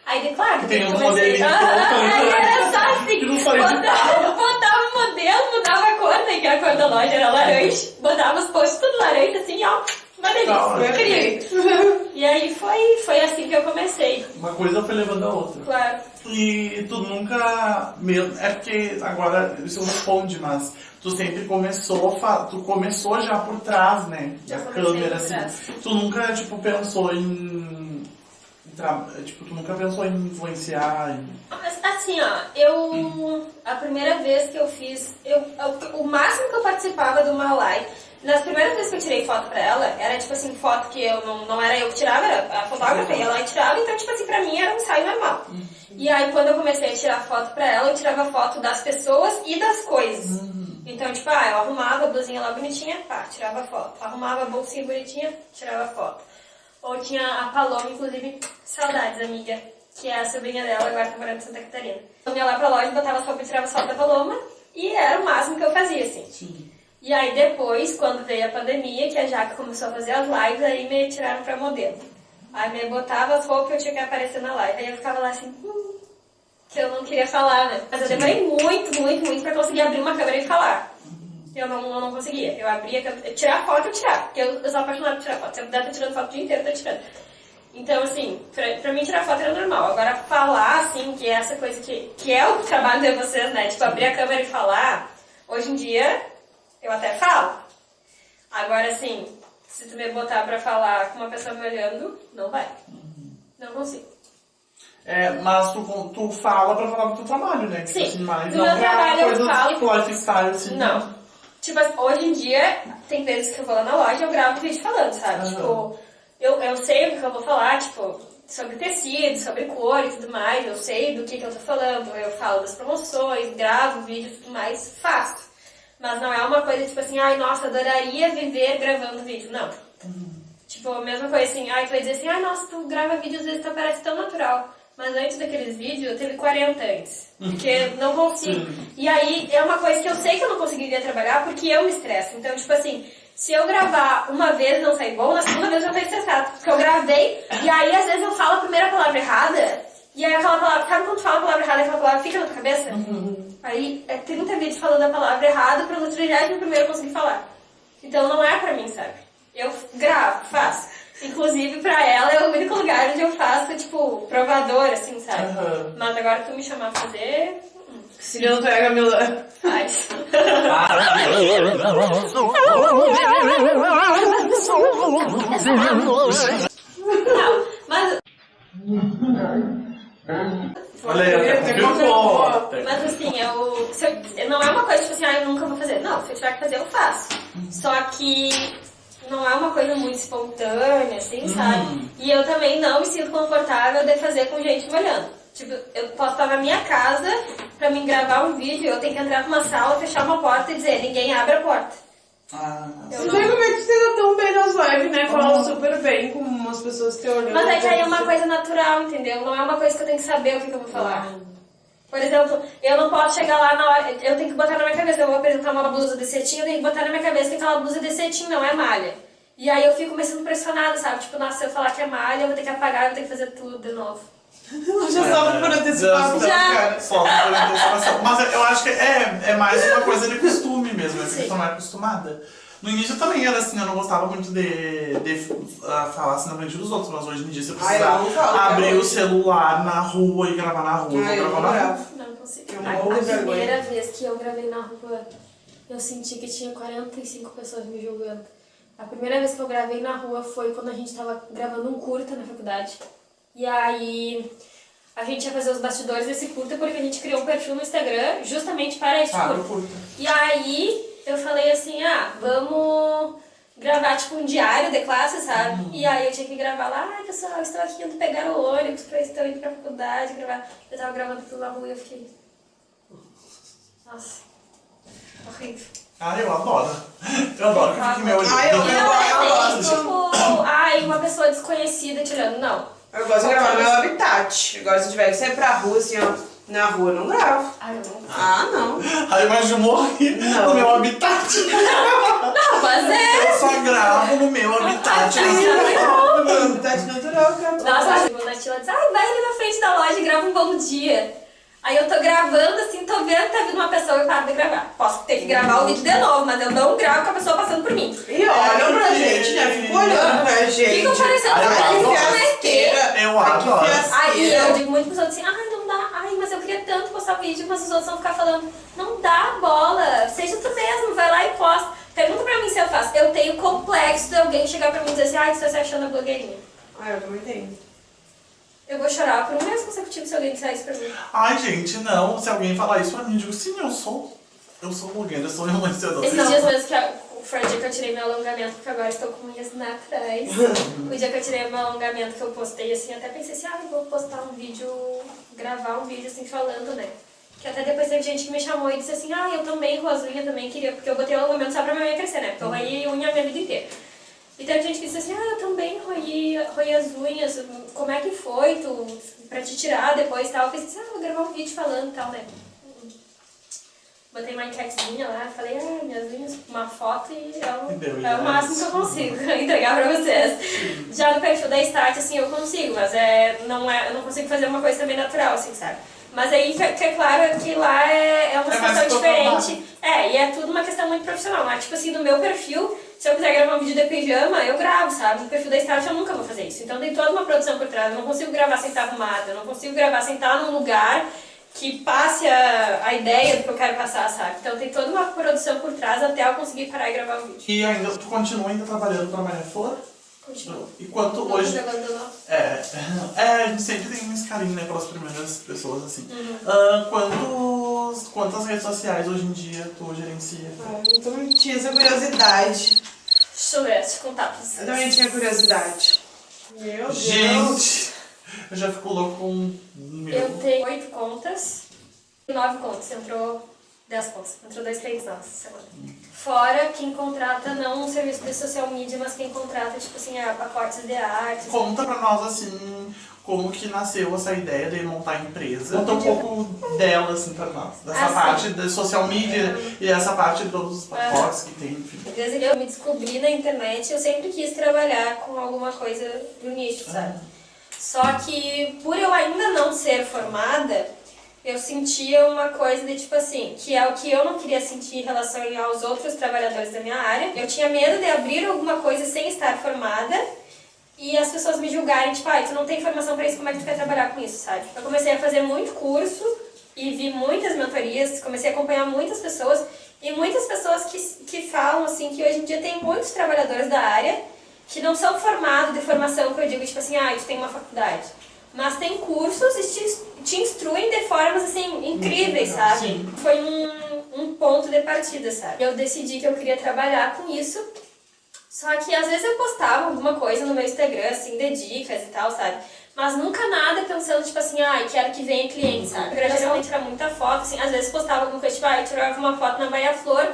Aí, claro, tem um comecei... modelinho. Aí era só assim, botava o modelo, mudava a cor, né? Que a cor da loja era laranja. Botava os posts tudo laranja, assim, ó. Uma delícia, incrível. E aí foi assim que eu comecei. Uma coisa foi levando a outra. Claro. E tu nunca... É porque agora isso responde, mas tu sempre começou já por trás, né? Da câmera, assim. Tu nunca, tipo, pensou em... Tipo, tu nunca pensou em influenciar? Assim, ó, a primeira vez que eu fiz... O máximo que eu participava de uma live... Nas primeiras vezes que eu tirei foto pra ela, era tipo assim, foto que eu não era eu que tirava, era a fotógrafa, e ela tirava, então tipo assim, pra mim era um ensaio normal. E aí quando eu comecei a tirar foto pra ela, eu tirava foto das pessoas e das coisas. Então tipo, eu arrumava a blusinha lá bonitinha, tirava foto. Arrumava a bolsinha bonitinha, tirava foto. Ou tinha a Paloma, inclusive, saudades, amiga, que é a sobrinha dela, agora tá morando em Santa Catarina. Eu ia lá pra loja, botava foto e tirava foto da Paloma, e era o máximo que eu fazia, assim. Sim. E aí depois, quando veio a pandemia, que a Jaque começou a fazer as lives, aí me tiraram pra modelo. Aí me botava as roupas e eu tinha que aparecer na live. Aí eu ficava lá assim, que eu não queria falar, né? Mas eu demorei muito pra conseguir abrir uma câmera e falar. Eu não conseguia. Eu abria a câmera, tirar foto eu tirava, porque eu sou apaixonada por tirar foto. Se eu puder estar tirando foto o dia inteiro, eu tô tirando. Então, assim, pra mim tirar foto era normal. Agora, falar, assim, que é essa coisa que é o trabalho de vocês, né? Tipo, abrir a câmera e falar, hoje em dia... Eu até falo. Agora, assim, se tu me botar pra falar com uma pessoa me olhando, não vai. Não consigo. Mas tu fala pra falar do teu trabalho, né? Sim. Assim, mas no meu trabalho eu falo... lifestyle, assim. Não. Tipo, hoje em dia, tem vezes que eu vou lá na loja e eu gravo vídeo falando, sabe? Tipo, eu sei o que eu vou falar, tipo, sobre tecido, sobre cor e tudo mais. Eu sei do que eu tô falando. Eu falo das promoções, gravo vídeo e tudo mais. Faço. Mas não é uma coisa tipo assim, nossa, adoraria viver gravando vídeo. Não. Tipo, a mesma coisa assim, tu vai dizer assim, nossa, tu grava vídeo às vezes tu parece tão natural. Mas antes daqueles vídeos, eu teve 40 antes. Porque não consigo. E aí, é uma coisa que eu sei que eu não conseguiria trabalhar porque eu me estresso. Então, tipo assim, se eu gravar uma vez e não sair bom, na segunda vez eu vou estressado. Porque eu gravei, e aí às vezes eu falo a primeira palavra errada, e aí aquela palavra, sabe quando tu fala a palavra errada e aquela palavra fica na tua cabeça? Aí é 30 vídeos falando a palavra errada para no 31º conseguir falar. Então não é pra mim, sabe? Eu gravo, faço. Inclusive, pra ela é o único lugar onde eu faço, tipo, provador, assim, sabe? Uhum. Mas agora tu me chamar pra fazer... Se não pega a Milana. Faz. Não, mas... Olha aí, Mas assim, não é uma coisa tipo assim, eu nunca vou fazer. Não, se eu tiver que fazer, eu faço. Só que não é uma coisa muito espontânea, assim, sabe? E eu também não me sinto confortável de fazer com gente me olhando. Tipo, eu posso estar na minha casa, pra mim gravar um vídeo, eu tenho que entrar numa sala, fechar uma porta e dizer, ninguém abre a porta. Eu não sei como é que você tá tão bem nas lives, né? Fala super bem com umas pessoas que olham. Mas é que aí é uma coisa natural, entendeu? Não é uma coisa que eu tenho que saber o que eu vou falar. Por exemplo, eu não posso chegar lá na hora, eu tenho que botar na minha cabeça, eu vou apresentar uma blusa de cetim, eu tenho que botar na minha cabeça que aquela blusa de cetim não é malha. E aí eu fico me sentindo pressionada, sabe? Tipo, nossa, se eu falar que é malha, eu vou ter que apagar, eu vou ter que fazer tudo de novo. Eu já sofro por antecipação, cara. Sofre por antecipação. Mas eu acho que é mais uma coisa de costume mesmo, é que tu não é acostumada. No início eu também era assim, eu não gostava muito de falar assim na frente dos outros, mas hoje em dia se eu precisar abrir o celular na rua e gravar na rua, eu vou gravar na rua. Não consigo. A primeira vez que eu gravei na rua, eu senti que tinha 45 pessoas me julgando. A primeira vez que eu gravei na rua foi quando a gente tava gravando um curta na faculdade. E aí a gente ia fazer os bastidores desse curta porque a gente criou um perfil no Instagram justamente para este curta. E aí eu falei assim, vamos gravar tipo um diário de classe, sabe? E aí eu tinha que gravar lá, ai pessoal, estou aqui indo pegar o ônibus, estou indo pra faculdade, gravar. Eu tava gravando tudo na rua e eu fiquei... Nossa, horrível. Eu adoro. Eu adoro que fique meu olho. Eu gosto. Tipo, uma pessoa desconhecida tirando, não. Eu gosto de gravar no meu habitat. Agora se eu tiver que sair pra rua, assim, ó, na rua, eu não gravo. Não. Aí mas eu morri no meu habitat. Não, mas Eu só gravo no meu habitat. No meu habitat natural, cara. Nossa, a Natila diz, vai ali na frente da loja e grava um bom dia. Aí eu tô gravando assim, tô vendo que tá vindo uma pessoa e eu paro de gravar. Posso ter que gravar o vídeo de novo, mas eu não gravo com a pessoa passando por mim. E olham pra gente, né? Fico olhando pra gente. Ficam parecendo Eu adoro. Aí eu digo muito pros outros assim, não dá, mas eu queria tanto postar vídeo, mas os outros vão ficar falando, não dá bola, seja tu mesmo, vai lá e posta. Pergunta pra mim se eu faço. Eu tenho complexo de alguém chegar pra mim e dizer assim, você tá se achando a blogueirinha. Eu também tenho. Eu vou chorar por um mês consecutivo se alguém disser isso pra mim. Gente, não. Se alguém falar isso pra mim, eu digo, sim, eu sou blogueira, eu sou influenciadora. Esses dias mesmo foi o dia que eu tirei meu alongamento, porque agora estou com unhas naturais. O dia que eu tirei meu alongamento, que eu postei assim, até pensei assim, eu vou postar um vídeo, gravar um vídeo assim, falando, né? Que até depois teve gente que me chamou e disse assim, eu também, com as unhas, também queria, porque eu botei o alongamento só pra minha unha crescer, né? Porque eu roí unha a minha vida inteira. E teve gente que disse assim, eu também roí as unhas, como é que foi pra te tirar depois e tal? Eu pensei assim, vou gravar um vídeo falando e tal, né? Botei uma enquetezinha lá, falei, minhas unhas, uma foto e é o máximo que eu consigo entregar pra vocês. Já no perfil da Start, assim, eu consigo, mas eu não consigo fazer uma coisa também natural, assim, sabe? Mas aí que é claro que lá é uma situação diferente. E é tudo uma questão muito profissional. Mas, tipo assim, no meu perfil, se eu quiser gravar um vídeo de pijama, eu gravo, sabe? No perfil da Start eu nunca vou fazer isso. Então tem toda uma produção por trás. Eu não consigo gravar sem estar arrumada, eu não consigo gravar sem estar num lugar que passe a ideia do que eu quero passar, sabe? Então tem toda uma produção por trás até eu conseguir parar e gravar o vídeo. E ainda, tu continua ainda trabalhando pra Maria Flor? Continuo. E quanto não hoje... A gente sempre tem esse carinho, né, pelas primeiras pessoas, assim. Quantas redes sociais hoje em dia tu gerencia? Eu também tinha essa curiosidade. Deixa eu ver, deixa eu contar pra vocês. Eu também tinha curiosidade. Meu Deus. Gente, eu já fico louco com... Eu tenho 8 contas, 9 contas, entrou 10 contas, entrou 2 clientes nossos essa semana. Fora quem contrata não um serviço de social media, mas quem contrata, tipo assim, pacotes de arte. Conta pra nós, assim, como que nasceu essa ideia de montar a empresa. Conta um pouco dela, assim, pra nós. Dessa parte da social media e essa parte de todos os pacotes que tem, enfim. Desde que eu me descobri na internet, eu sempre quis trabalhar com alguma coisa do nicho, sabe? Só que, por eu ainda não ser formada, eu sentia uma coisa de tipo assim, que é o que eu não queria sentir em relação aos outros trabalhadores da minha área. Eu tinha medo de abrir alguma coisa sem estar formada e as pessoas me julgarem, tipo, tu não tem formação pra isso, como é que tu quer trabalhar com isso, sabe? Eu comecei a fazer muito curso e vi muitas mentorias, comecei a acompanhar muitas pessoas e muitas pessoas que falam, assim, que hoje em dia tem muitos trabalhadores da área que não são formados de formação, que eu digo, tipo assim, tu tem uma faculdade. Mas tem cursos e te instruem de formas, assim, incríveis, sabe? Sim. Foi um ponto de partida, sabe? Eu decidi que eu queria trabalhar com isso. Só que às vezes eu postava alguma coisa no meu Instagram, assim, de dicas e tal, sabe? Mas nunca nada pensando, tipo assim, quero que venha cliente, sabe? Geralmente era muita foto, assim, às vezes postava alguma coisa, tipo, eu tirava uma foto na Bahia Flor,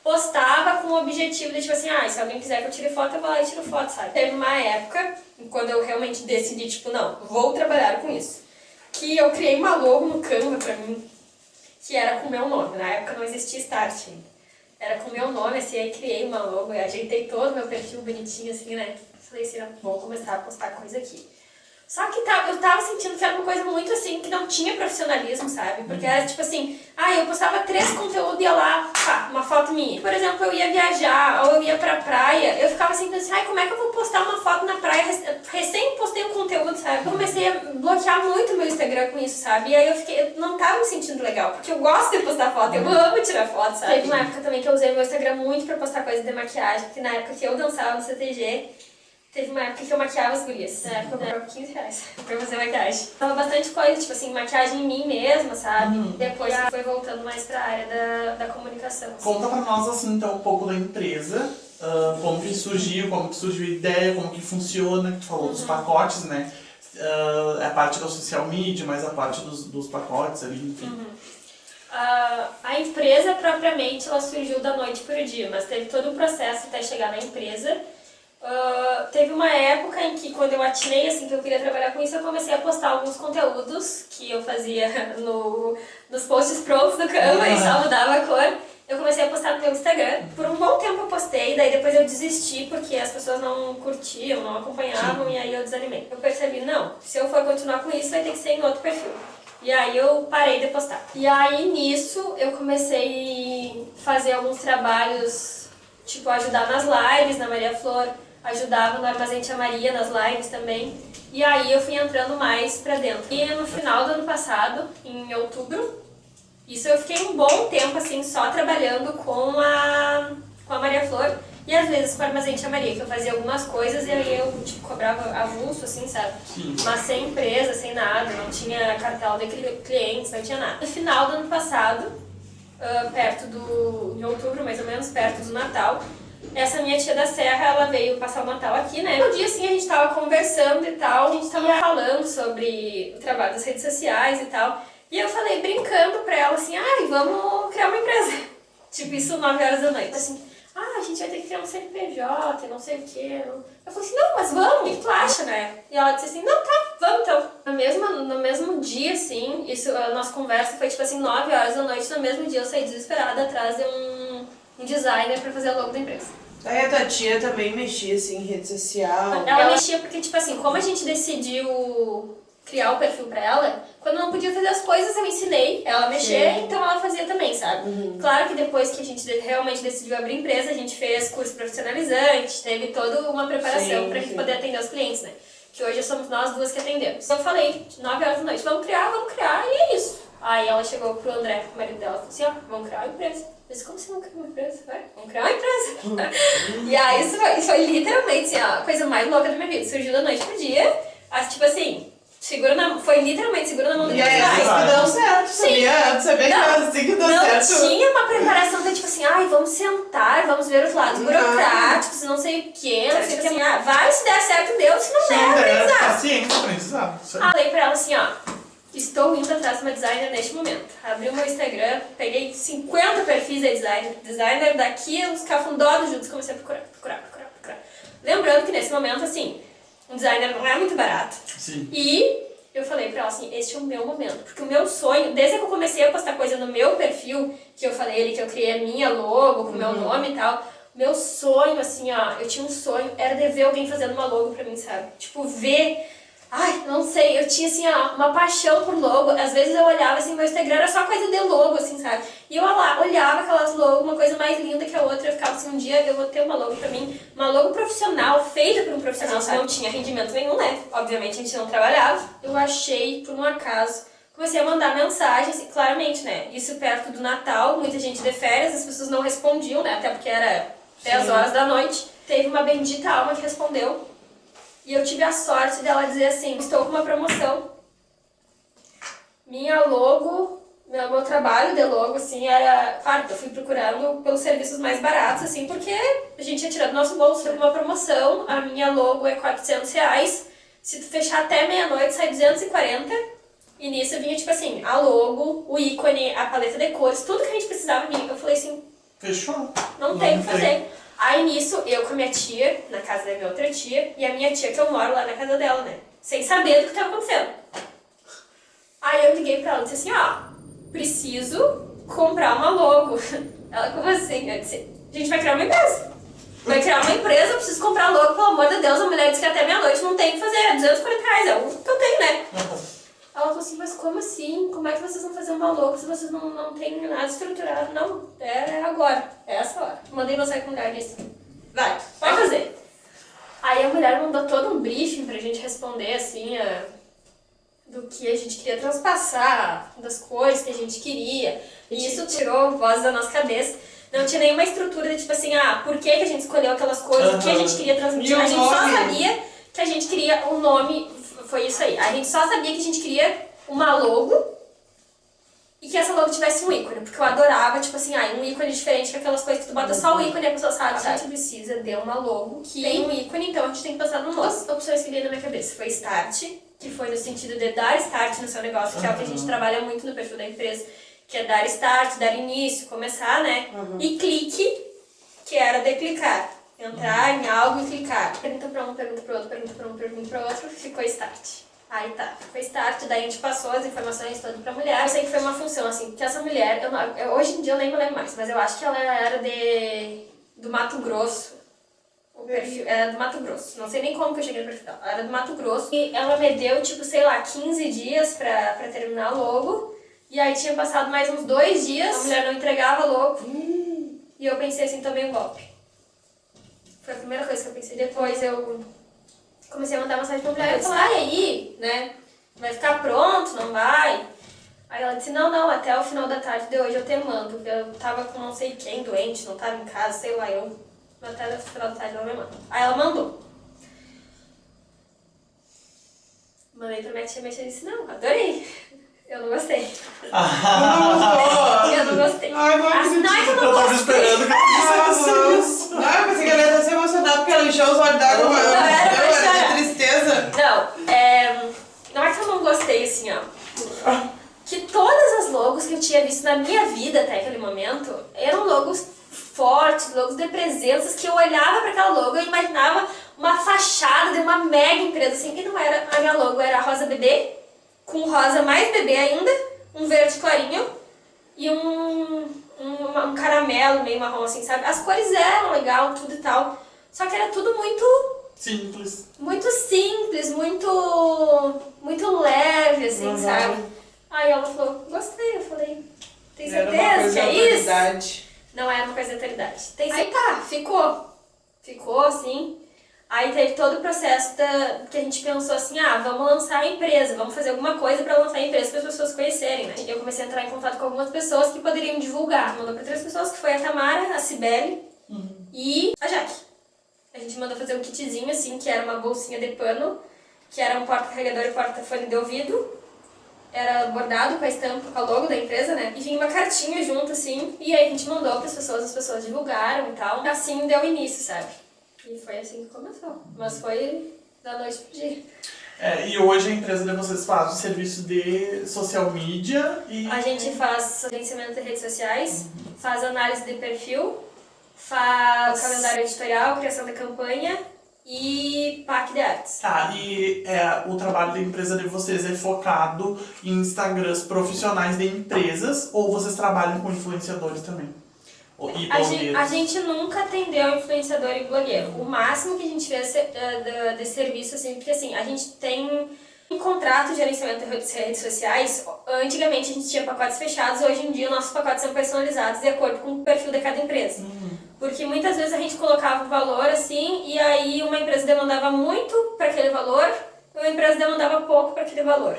postava com o objetivo de, tipo assim, se alguém quiser que eu tire foto, eu vou lá e tiro foto, sabe? Teve uma época, quando eu realmente decidi, tipo, não, vou trabalhar com isso, que eu criei uma logo no Canva pra mim, que era com o meu nome. Na época não existia Start ainda. Era com o meu nome, assim, aí criei uma logo, ajeitei todo o meu perfil bonitinho, assim, né? Falei assim, vou começar a postar coisa aqui. Só que eu tava sentindo que era uma coisa muito assim, que não tinha profissionalismo, sabe? Porque era tipo assim, eu postava 3 conteúdos e ia lá, uma foto minha. Por exemplo, eu ia viajar ou eu ia pra praia, eu ficava assim, pensando, como é que eu vou postar uma foto na praia? Recém postei um conteúdo, sabe? Eu comecei a bloquear muito meu Instagram com isso, sabe? E aí eu não tava me sentindo legal, porque eu gosto de postar foto, eu amo tirar foto, sabe? Teve uma época também que eu usei meu Instagram muito pra postar coisas de maquiagem, porque na época que eu dançava no CTG, teve uma época que eu maquiava as gurias. Na época eu comprava 15 reais pra fazer maquiagem. Tava bastante coisa, tipo assim, maquiagem em mim mesma, sabe? Depois foi voltando mais pra área da comunicação. Assim. Conta pra nós, assim, então, um pouco da empresa. Como que surgiu a ideia, como que funciona, que tu falou dos pacotes, né? A parte da social media, mas a parte dos pacotes ali, enfim. A empresa, propriamente, ela surgiu da noite para o dia, mas teve todo um processo até chegar na empresa. Teve uma época em que, quando eu atinei assim, que eu queria trabalhar com isso, eu comecei a postar alguns conteúdos que eu fazia nos posts prontos do Canva e só mudava a cor. Eu comecei a postar no meu Instagram. Por um bom tempo eu postei, daí depois eu desisti porque as pessoas não curtiam, não acompanhavam. Sim. E aí eu desanimei. Eu percebi, não, se eu for continuar com isso vai ter que ser em outro perfil. E aí eu parei de postar. E aí nisso eu comecei a fazer alguns trabalhos, tipo ajudar nas lives, na Maria Flor, ajudava no Armazém Tia Maria, nas lives também. E aí eu fui entrando mais pra dentro. E no final do ano passado, em outubro, isso eu fiquei um bom tempo assim, só trabalhando com a Maria Flor. E às vezes com o Armazém Tia Maria, que eu fazia algumas coisas e aí eu tipo, cobrava avulso, assim, sabe? Sim. Mas sem empresa, sem nada, não tinha cartela de clientes, não tinha nada. No final do ano passado, em outubro, mais ou menos, perto do Natal, essa minha tia da Serra, ela veio passar o Natal aqui, né? Um dia, assim, a gente tava conversando e tal, a gente tava falando sobre o trabalho das redes sociais e tal. E eu falei, brincando pra ela, assim, vamos criar uma empresa. Tipo, isso 9 horas da noite. Assim, a gente vai ter que criar um CNPJ, não sei o quê. Eu falei assim, não, mas vamos, o que tu acha, né? E ela disse assim, não, tá, vamos então. No mesmo dia, assim, a nossa conversa foi tipo assim, 9 horas da noite, no mesmo dia eu saí desesperada atrás de um designer pra fazer a logo da empresa. Aí a tua tia também mexia assim em rede social? Ela mexia porque, tipo assim, como a gente decidiu criar o perfil pra ela, quando não podia fazer as coisas eu ensinei ela a mexer, então ela fazia também, sabe? Claro que depois que a gente realmente decidiu abrir empresa, a gente fez curso profissionalizante, teve toda uma preparação pra gente poder atender os clientes, né? Que hoje somos nós duas que atendemos. Então eu falei, 9 horas da noite, vamos criar, e é isso. Aí ela chegou pro André, o marido dela, e falou assim, vamos criar uma empresa. Eu disse, como você não cria uma empresa? Vamos criar uma empresa. E aí isso foi literalmente assim, a coisa mais louca da minha vida. Surgiu da noite pro dia, tipo assim, foi literalmente segura na mão do E aí, assim que deu certo, sabia? Você bem claro, assim que deu certo. Não tinha uma preparação de tipo assim, vamos sentar, vamos ver os lados burocráticos, não sei o quê, não sei o que. Assim, vai, se der certo, deu, se não der, aprendizado. Paciência, aprendizado. Falei pra ela assim, estou indo atrás de uma designer neste momento. Abri o meu Instagram, peguei 50 perfis de designer daqui, uns cafundosos juntos, comecei a procurar. Lembrando que nesse momento, assim, um designer não é muito barato. Sim. E eu falei pra ela assim, este é o meu momento. Porque o meu sonho, desde que eu comecei a postar coisa no meu perfil, que eu falei ali que eu criei a minha logo com o meu nome e tal, meu sonho, assim, eu tinha um sonho, era de ver alguém fazendo uma logo pra mim, sabe? Tipo, ver... não sei, tinha, assim, ó, uma paixão por logo. Às vezes eu olhava, assim, meu Instagram era só coisa de logo, assim, sabe? E eu lá, olhava aquelas logos, uma coisa mais linda que a outra. Eu ficava assim, um dia eu vou ter uma logo pra mim. Uma logo profissional, feita por um profissional, sabe? Não tinha rendimento nenhum, né? Obviamente a gente não trabalhava. Eu achei, por um acaso, comecei a mandar mensagens, e claramente, né? Isso perto do Natal, muita gente de férias, as pessoas não respondiam, né? Até porque era 10 horas da noite. Teve uma bendita alma que respondeu. E eu tive a sorte dela dizer assim, estou com uma promoção. Minha logo, meu trabalho de logo, assim, era... Claro, eu fui procurando pelos serviços mais baratos, assim, porque a gente ia tirar do nosso bolso. Estou com uma promoção, a minha logo é R$400. Se tu fechar até meia-noite, sai 240. E nisso vinha, tipo assim, a logo, o ícone, a paleta de cores, tudo que a gente precisava vinha. Eu falei assim... Fechou. Não tem o que fazer. Aí nisso, eu com a minha tia, na casa da minha outra tia, e a minha tia que eu moro lá na casa dela, né? Sem saber do que estava acontecendo. Aí eu liguei pra ela e disse assim, ó, preciso comprar uma logo. Ela, como assim? Eu disse, a gente vai criar uma empresa. Vai criar uma empresa, eu preciso comprar logo, pelo amor de Deus. A mulher disse que até meia-noite não tem o que fazer, é R$240, é o que eu tenho, né? Ela falou assim, mas como assim? Como é que vocês vão fazer uma logo se vocês não têm nada estruturado? Não, é agora, é essa hora. Mandei mensagem com a mulher e disse, vai fazer. Aí a mulher mandou todo um briefing pra gente responder, assim, do que a gente queria transpassar, das cores que a gente queria. E isso tirou voz da nossa cabeça. Não tinha nenhuma estrutura de, tipo assim, por que a gente escolheu aquelas cores, o que a gente queria transmitir. A gente só sabia que a gente queria o nome... Foi isso aí. A gente só sabia que a gente queria uma logo e que essa logo tivesse um ícone. Porque eu adorava, tipo assim, um ícone diferente que aquelas coisas que tu bota só o ícone e a pessoa sabe. A gente precisa de uma logo que tem um ícone, então a gente tem que pensar no nome. As opções que veio na minha cabeça foi Start, que foi no sentido de dar start no seu negócio, que é o que a gente trabalha muito no perfil da empresa, que é dar start, dar início, começar, né? E Clique, que era de clicar. Entrar em algo e clicar. Pergunta pra um, pergunta pra outro, pergunta pra um, pergunta pra outro, ficou Start. Aí tá, ficou Start, daí a gente passou as informações todas pra mulher. Eu sei que foi uma função, assim, que essa mulher, hoje em dia eu nem me lembro mais, mas eu acho que ela era do Mato Grosso. O perfil era do Mato Grosso. Não sei nem como que eu cheguei no perfil dela. Ela era do Mato Grosso. E ela me deu, tipo, sei lá, 15 dias pra terminar o logo. E aí tinha passado mais uns 2 dias, a mulher não entregava logo. E eu pensei assim, tomei um golpe. Foi a primeira coisa que eu pensei. Depois eu comecei a mandar mensagem pra mulher. Eu falei, e aí, né? Vai ficar pronto? Não vai? Aí ela disse, não, até o final da tarde de hoje eu te mando. Eu tava com não sei quem doente, não tava em casa, sei lá, até o final da tarde ela me manda. Aí ela mandou. Mandei pra minha tia disse, não, adorei. Eu não gostei. Eu não gostei. Ai, não acredito. Não é que eu não Eu tava gostei. esperando que ela fizesse isso. Não, eu pensei que ela ia se emocionar porque ela encheu os olhos d'água. Não, era pra chorar. De tristeza. Não é que eu não gostei, assim, ó. Que todas as logos que eu tinha visto na minha vida até aquele momento eram logos fortes, logos de presenças, que eu olhava pra aquela logo e imaginava uma fachada de uma mega empresa, assim, e não era. A minha logo era rosa bebê, com rosa mais bebê ainda, um verde clarinho e um caramelo meio marrom, assim, sabe? As cores eram legal, tudo e tal, só que era tudo muito simples, muito leve, assim, sabe? Aí ela falou, gostei, eu falei, tem certeza que é isso? Não era uma coisa de autoridade. Aí tá, ficou assim. Aí teve todo o processo que a gente pensou assim, vamos lançar a empresa, vamos fazer alguma coisa pra lançar a empresa para as pessoas conhecerem, né? Eu comecei a entrar em contato com algumas pessoas que poderiam divulgar. Mandou pra 3 pessoas, que foi a Tamara, a Cibele e a Jaque. A gente mandou fazer um kitzinho assim, que era uma bolsinha de pano, que era um porta-carregador e porta-fone de ouvido. Era bordado com a estampa, com a logo da empresa, né? E vinha uma cartinha junto, assim, e aí a gente mandou pras pessoas, as pessoas divulgaram e tal. Assim deu início, sabe? E foi assim que começou. Mas foi da noite pro dia. E hoje a empresa de vocês faz o serviço de social media e... A gente faz gerenciamento de redes sociais, faz análise de perfil, faz calendário editorial, criação da campanha e pack de artes. Tá, e o trabalho da empresa de vocês é focado em Instagrams profissionais de empresas ou vocês trabalham com influenciadores também? E blogueiros? A gente nunca atendeu influenciador e blogueiro. O máximo que a gente fez de serviço, assim, porque assim, a gente tem Em contrato de gerenciamento de redes sociais, antigamente a gente tinha pacotes fechados, hoje em dia nossos pacotes são personalizados de acordo com o perfil de cada empresa. Porque muitas vezes a gente colocava o valor assim, e aí uma empresa demandava muito para aquele valor, e uma empresa demandava pouco para aquele valor.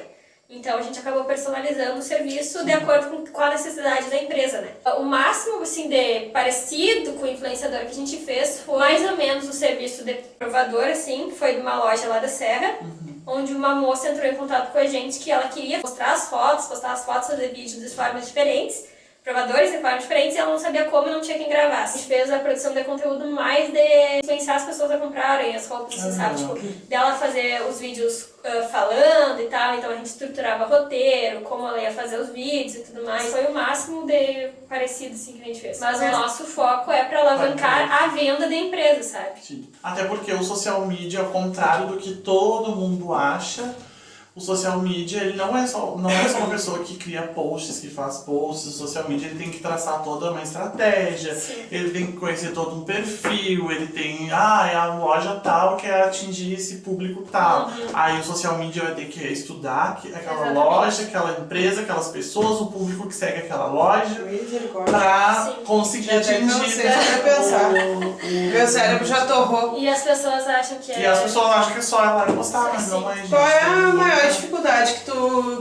Então a gente acabou personalizando o serviço de acordo com a necessidade da empresa, né? O máximo assim de parecido com o influenciador que a gente fez foi mais ou menos o serviço de provador, assim, foi de uma loja lá da Serra, onde uma moça entrou em contato com a gente que ela queria postar as fotos, fazer vídeos de formas diferentes, provadores de formas diferentes, e ela não sabia como e não tinha quem gravasse. A gente fez a produção de conteúdo mais de influenciar as pessoas a comprarem as roupas, assim, sabe? Tipo, dela fazer os vídeos falando e tal, então a gente estruturava roteiro, como ela ia fazer os vídeos e tudo mais. Foi o máximo de parecido, assim, que a gente fez. Mas o nosso foco é pra alavancar a venda da empresa, sabe? Sim. Até porque o social media, ao contrário do que todo mundo acha, o social media, ele não é só uma pessoa que cria posts, que faz posts. O social media, ele tem que traçar toda uma estratégia. Sim. Ele tem que conhecer todo um perfil, ele tem, é a loja tal que quer atingir esse público tal. Aí o social media vai ter que estudar aquela loja, aquela empresa, aquelas pessoas, o público que segue aquela loja, pra conseguir atingir. Meu cérebro já torrou. E as pessoas acham que E as pessoas acham que é só ela postar, mas não é. Qual é a maior dificuldade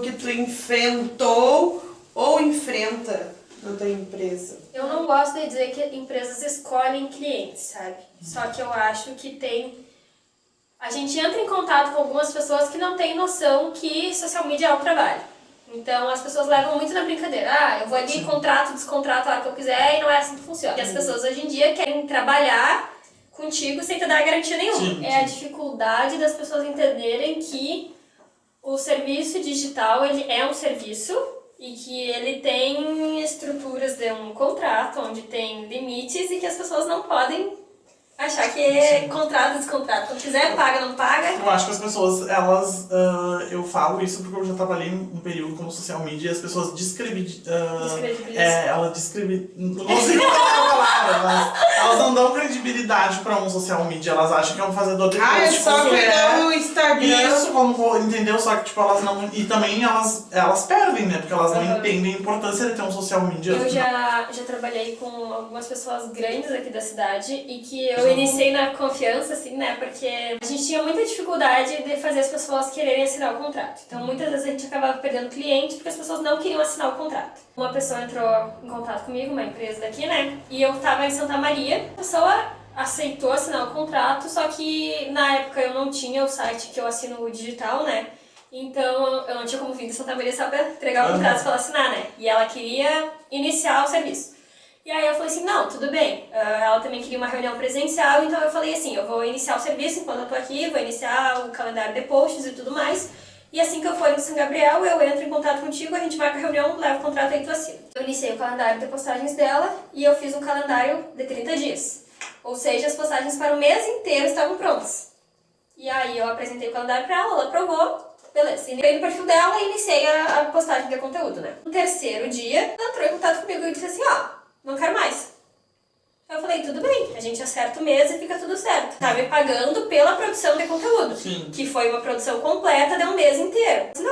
que tu enfrentou ou enfrenta na tua empresa? Eu não gosto de dizer que empresas escolhem clientes, sabe? Só que eu acho que a gente entra em contato com algumas pessoas que não têm noção que social media é um trabalho. Então as pessoas levam muito na brincadeira. Eu vou ali, contrato, descontrato a hora que eu quiser, e não é assim que funciona. E as pessoas hoje em dia querem trabalhar contigo sem te dar garantia nenhuma. É a dificuldade das pessoas entenderem que o serviço digital, ele é um serviço e que ele tem estruturas de um contrato, onde tem limites e que as pessoas não podem achar que é contrato, descontrato. Quando quiser, paga, não paga. Eu acho que as pessoas, elas... eu falo isso porque eu já trabalhei um período como social media e as pessoas descredibilizam. Não sei qual é a palavra, mas elas não dão credibilidade pra um social media. Elas acham que é um fazedor de coisas. É só criar o Instagram. Isso, como entendeu? Só que tipo, elas não... E também elas perdem, né? Porque elas não entendem a importância de ter um social media. Eu já trabalhei com algumas pessoas grandes aqui da cidade e que eu iniciei na confiança, assim, né? Porque a gente tinha muita dificuldade de fazer as pessoas quererem assinar o contrato. Então, muitas vezes a gente acabava perdendo cliente porque as pessoas não queriam assinar o contrato. Uma pessoa entrou em contato comigo, uma empresa daqui, né? E eu tava em Santa Maria. A pessoa aceitou assinar o contrato, só que na época eu não tinha o site que eu assino o digital, né? Então, eu não tinha como vir de Santa Maria só pra entregar o contrato pra ela assinar, né? E ela queria iniciar o serviço. E aí eu falei assim, não, tudo bem. Ela também queria uma reunião presencial, então eu falei assim, eu vou iniciar o serviço enquanto eu tô aqui, vou iniciar o calendário de posts e tudo mais. E assim que eu for em São Gabriel, eu entro em contato contigo, a gente marca a reunião, leva o contrato aí e tu assina. Eu iniciei o calendário de postagens dela e eu fiz um calendário de 30 dias. Ou seja, as postagens para o mês inteiro estavam prontas. E aí eu apresentei o calendário pra ela aprovou. Beleza, entrei no perfil dela e iniciei a postagem de conteúdo, né? No terceiro dia, ela entrou em contato comigo e disse assim, não quero mais. Eu falei, tudo bem, a gente acerta o mês e fica tudo certo. Tá me pagando pela produção de conteúdo. Sim. Que foi uma produção completa de um mês inteiro. Eu disse,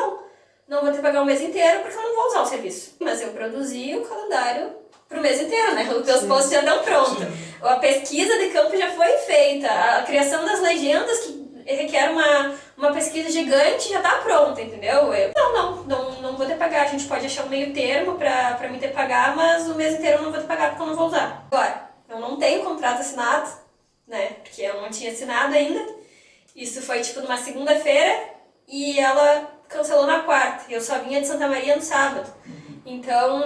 não vou ter que pagar um mês inteiro porque eu não vou usar o serviço. Mas eu produzi o calendário pro mês inteiro, né? Os meus posts já estão prontos. A pesquisa de campo já foi feita. A criação das legendas, que requer uma pesquisa gigante, já tá pronta, entendeu? Eu, não vou ter que pagar. A gente pode achar um meio termo pra mim ter que pagar, mas o mês inteiro eu não vou ter que pagar porque eu não vou usar. Agora, eu não tenho contrato assinado, né? Porque eu não tinha assinado ainda. Isso foi tipo numa segunda-feira e ela cancelou na quarta. Eu só vinha de Santa Maria no sábado. Então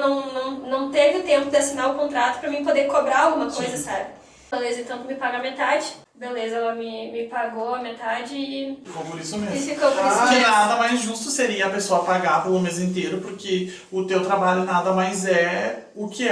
não teve tempo de assinar o contrato pra mim poder cobrar alguma coisa, sabe? Beleza, então tu me paga a metade. Beleza, ela me pagou a metade e... Ficou por isso mesmo. E ficou por isso Que mesmo. nada mais justo seria a pessoa pagar pelo mês inteiro, porque o teu trabalho nada mais é o que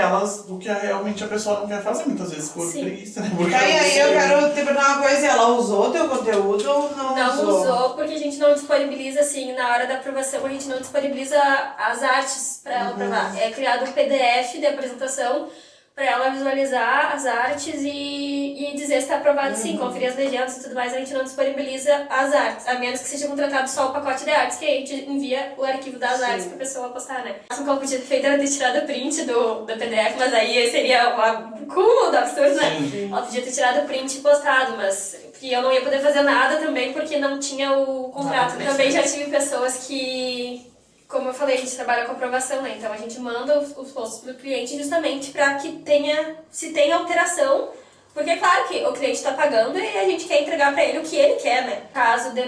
realmente a pessoa não quer fazer, muitas vezes por preguiça, né? E aí eu quero te perguntar uma coisa, ela usou o teu conteúdo ou não usou? Não usou, porque a gente não disponibiliza, assim, na hora da aprovação, a gente não disponibiliza as artes pra ela aprovar. É criado um PDF de apresentação pra ela visualizar as artes e dizer se tá aprovado sim, conferir as legendas e tudo mais. A gente não disponibiliza as artes, a menos que seja contratado só o pacote de artes, que a gente envia o arquivo das artes pra pessoa postar, né? O que ela podia ter feito era ter tirado print do PDF, mas aí seria um cúmulo do absurdo, né? Ela podia ter tirado print e postado, mas que eu não ia poder fazer nada também porque não tinha o contrato. Também já tive pessoas que... Como eu falei, a gente trabalha com aprovação, né? Então a gente manda os posts pro cliente justamente para que se tenha alteração, porque é claro que o cliente está pagando e a gente quer entregar para ele o que ele quer, né? Caso de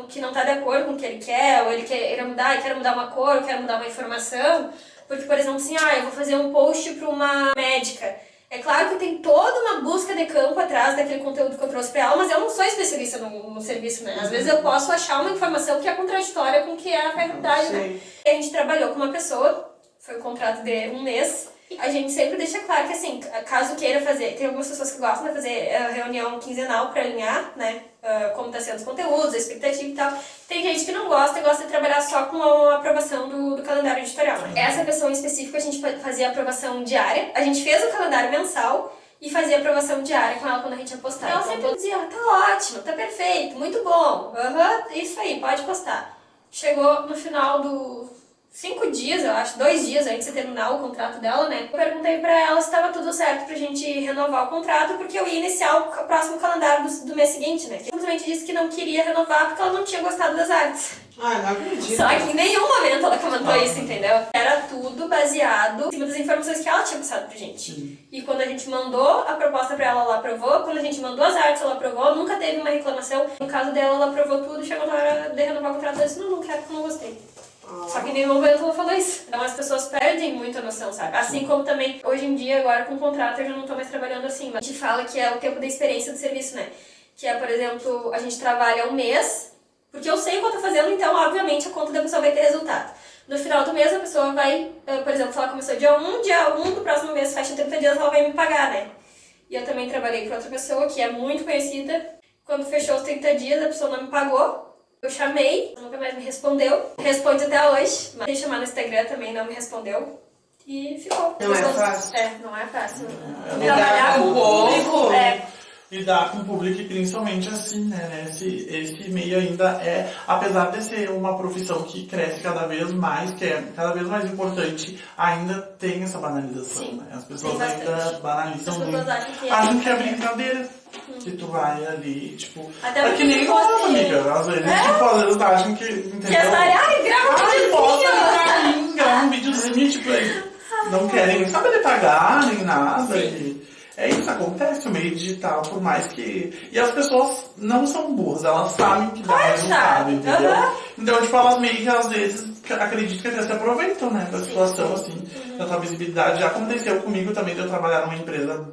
que não tá de acordo com o que ele quer, ou ele quer mudar, quer mudar uma cor, quer mudar uma informação, porque, por exemplo, assim, eu vou fazer um post para uma médica. É claro que tem toda uma busca de campo atrás daquele conteúdo que eu trouxe para ela, mas eu não sou especialista no serviço, né? Às vezes eu posso achar uma informação que é contraditória com o que é a realidade, né? E a gente trabalhou com uma pessoa, foi um contrato de 1 mês, a gente sempre deixa claro que, assim, caso queira fazer, tem algumas pessoas que gostam de fazer reunião quinzenal para alinhar, né? Como está sendo os conteúdos, a expectativa e tal. Tem gente que não gosta e gosta de trabalhar só com a aprovação do calendário editorial. Essa pessoa em específico, a gente fazia a aprovação diária. A gente fez o calendário mensal e fazia a aprovação diária com ela quando a gente ia postar. Ela sempre dizia, tá ótimo, tá perfeito, muito bom. Isso aí, pode postar. Chegou no final do 5 dias, eu acho, 2 dias antes de terminar o contrato dela, né? Eu perguntei pra ela se estava tudo certo pra gente renovar o contrato, porque eu ia iniciar o próximo calendário do mês seguinte, né? Simplesmente disse que não queria renovar porque ela não tinha gostado das artes. Não acredito. Só que em nenhum momento ela comentou isso, entendeu? Era tudo baseado em cima das informações que ela tinha passado pra gente. E quando a gente mandou a proposta pra ela, ela aprovou. Quando a gente mandou as artes, ela aprovou. Nunca teve uma reclamação. No caso dela, ela aprovou tudo. Chegou na hora de renovar o contrato, ela disse, não quero porque eu não gostei. Só que em nenhum momento ela falou isso. Então as pessoas perdem muito a noção, sabe? Assim como também, hoje em dia, agora com o contrato, eu já não tô mais trabalhando assim. Mas a gente fala que é o tempo da experiência do serviço, né? Que é, por exemplo, a gente trabalha 1 mês, porque eu sei o que eu tô fazendo, então, obviamente, a conta da pessoa vai ter resultado. No final do mês, a pessoa vai, por exemplo, se ela começou dia 1 do próximo mês, fecha 30 dias, ela vai me pagar, né? E eu também trabalhei com outra pessoa que é muito conhecida. Quando fechou os 30 dias, a pessoa não me pagou. Eu chamei, nunca mais me respondeu. Responde até hoje, mas sem chamar no Instagram também não me respondeu. E ficou. Não é fácil. Não é fácil. Trabalhar com o público. Lidar com o público e principalmente assim, né? Esse meio ainda é, apesar de ser uma profissão que cresce cada vez mais, que é cada vez mais importante, ainda tem essa banalização, né? As pessoas ainda banalizam muito. Acham que é brincadeira. Que tu vai ali, tipo... Até é que nem nós, amiga. Às vezes, tipo, às vezes acham que... Entendeu? Que grava um videozinho. Grava um videozinho, tipo, não querem nem saber de pagar, nem nada. É isso, acontece o meio digital, por mais que... E as pessoas não são burras, elas sabem que dá resultado, entendeu? Então, tipo, elas meio que, às vezes, acredito que até se aproveitam, né, da situação, assim, da tua visibilidade. Já aconteceu comigo também de eu trabalhar numa empresa...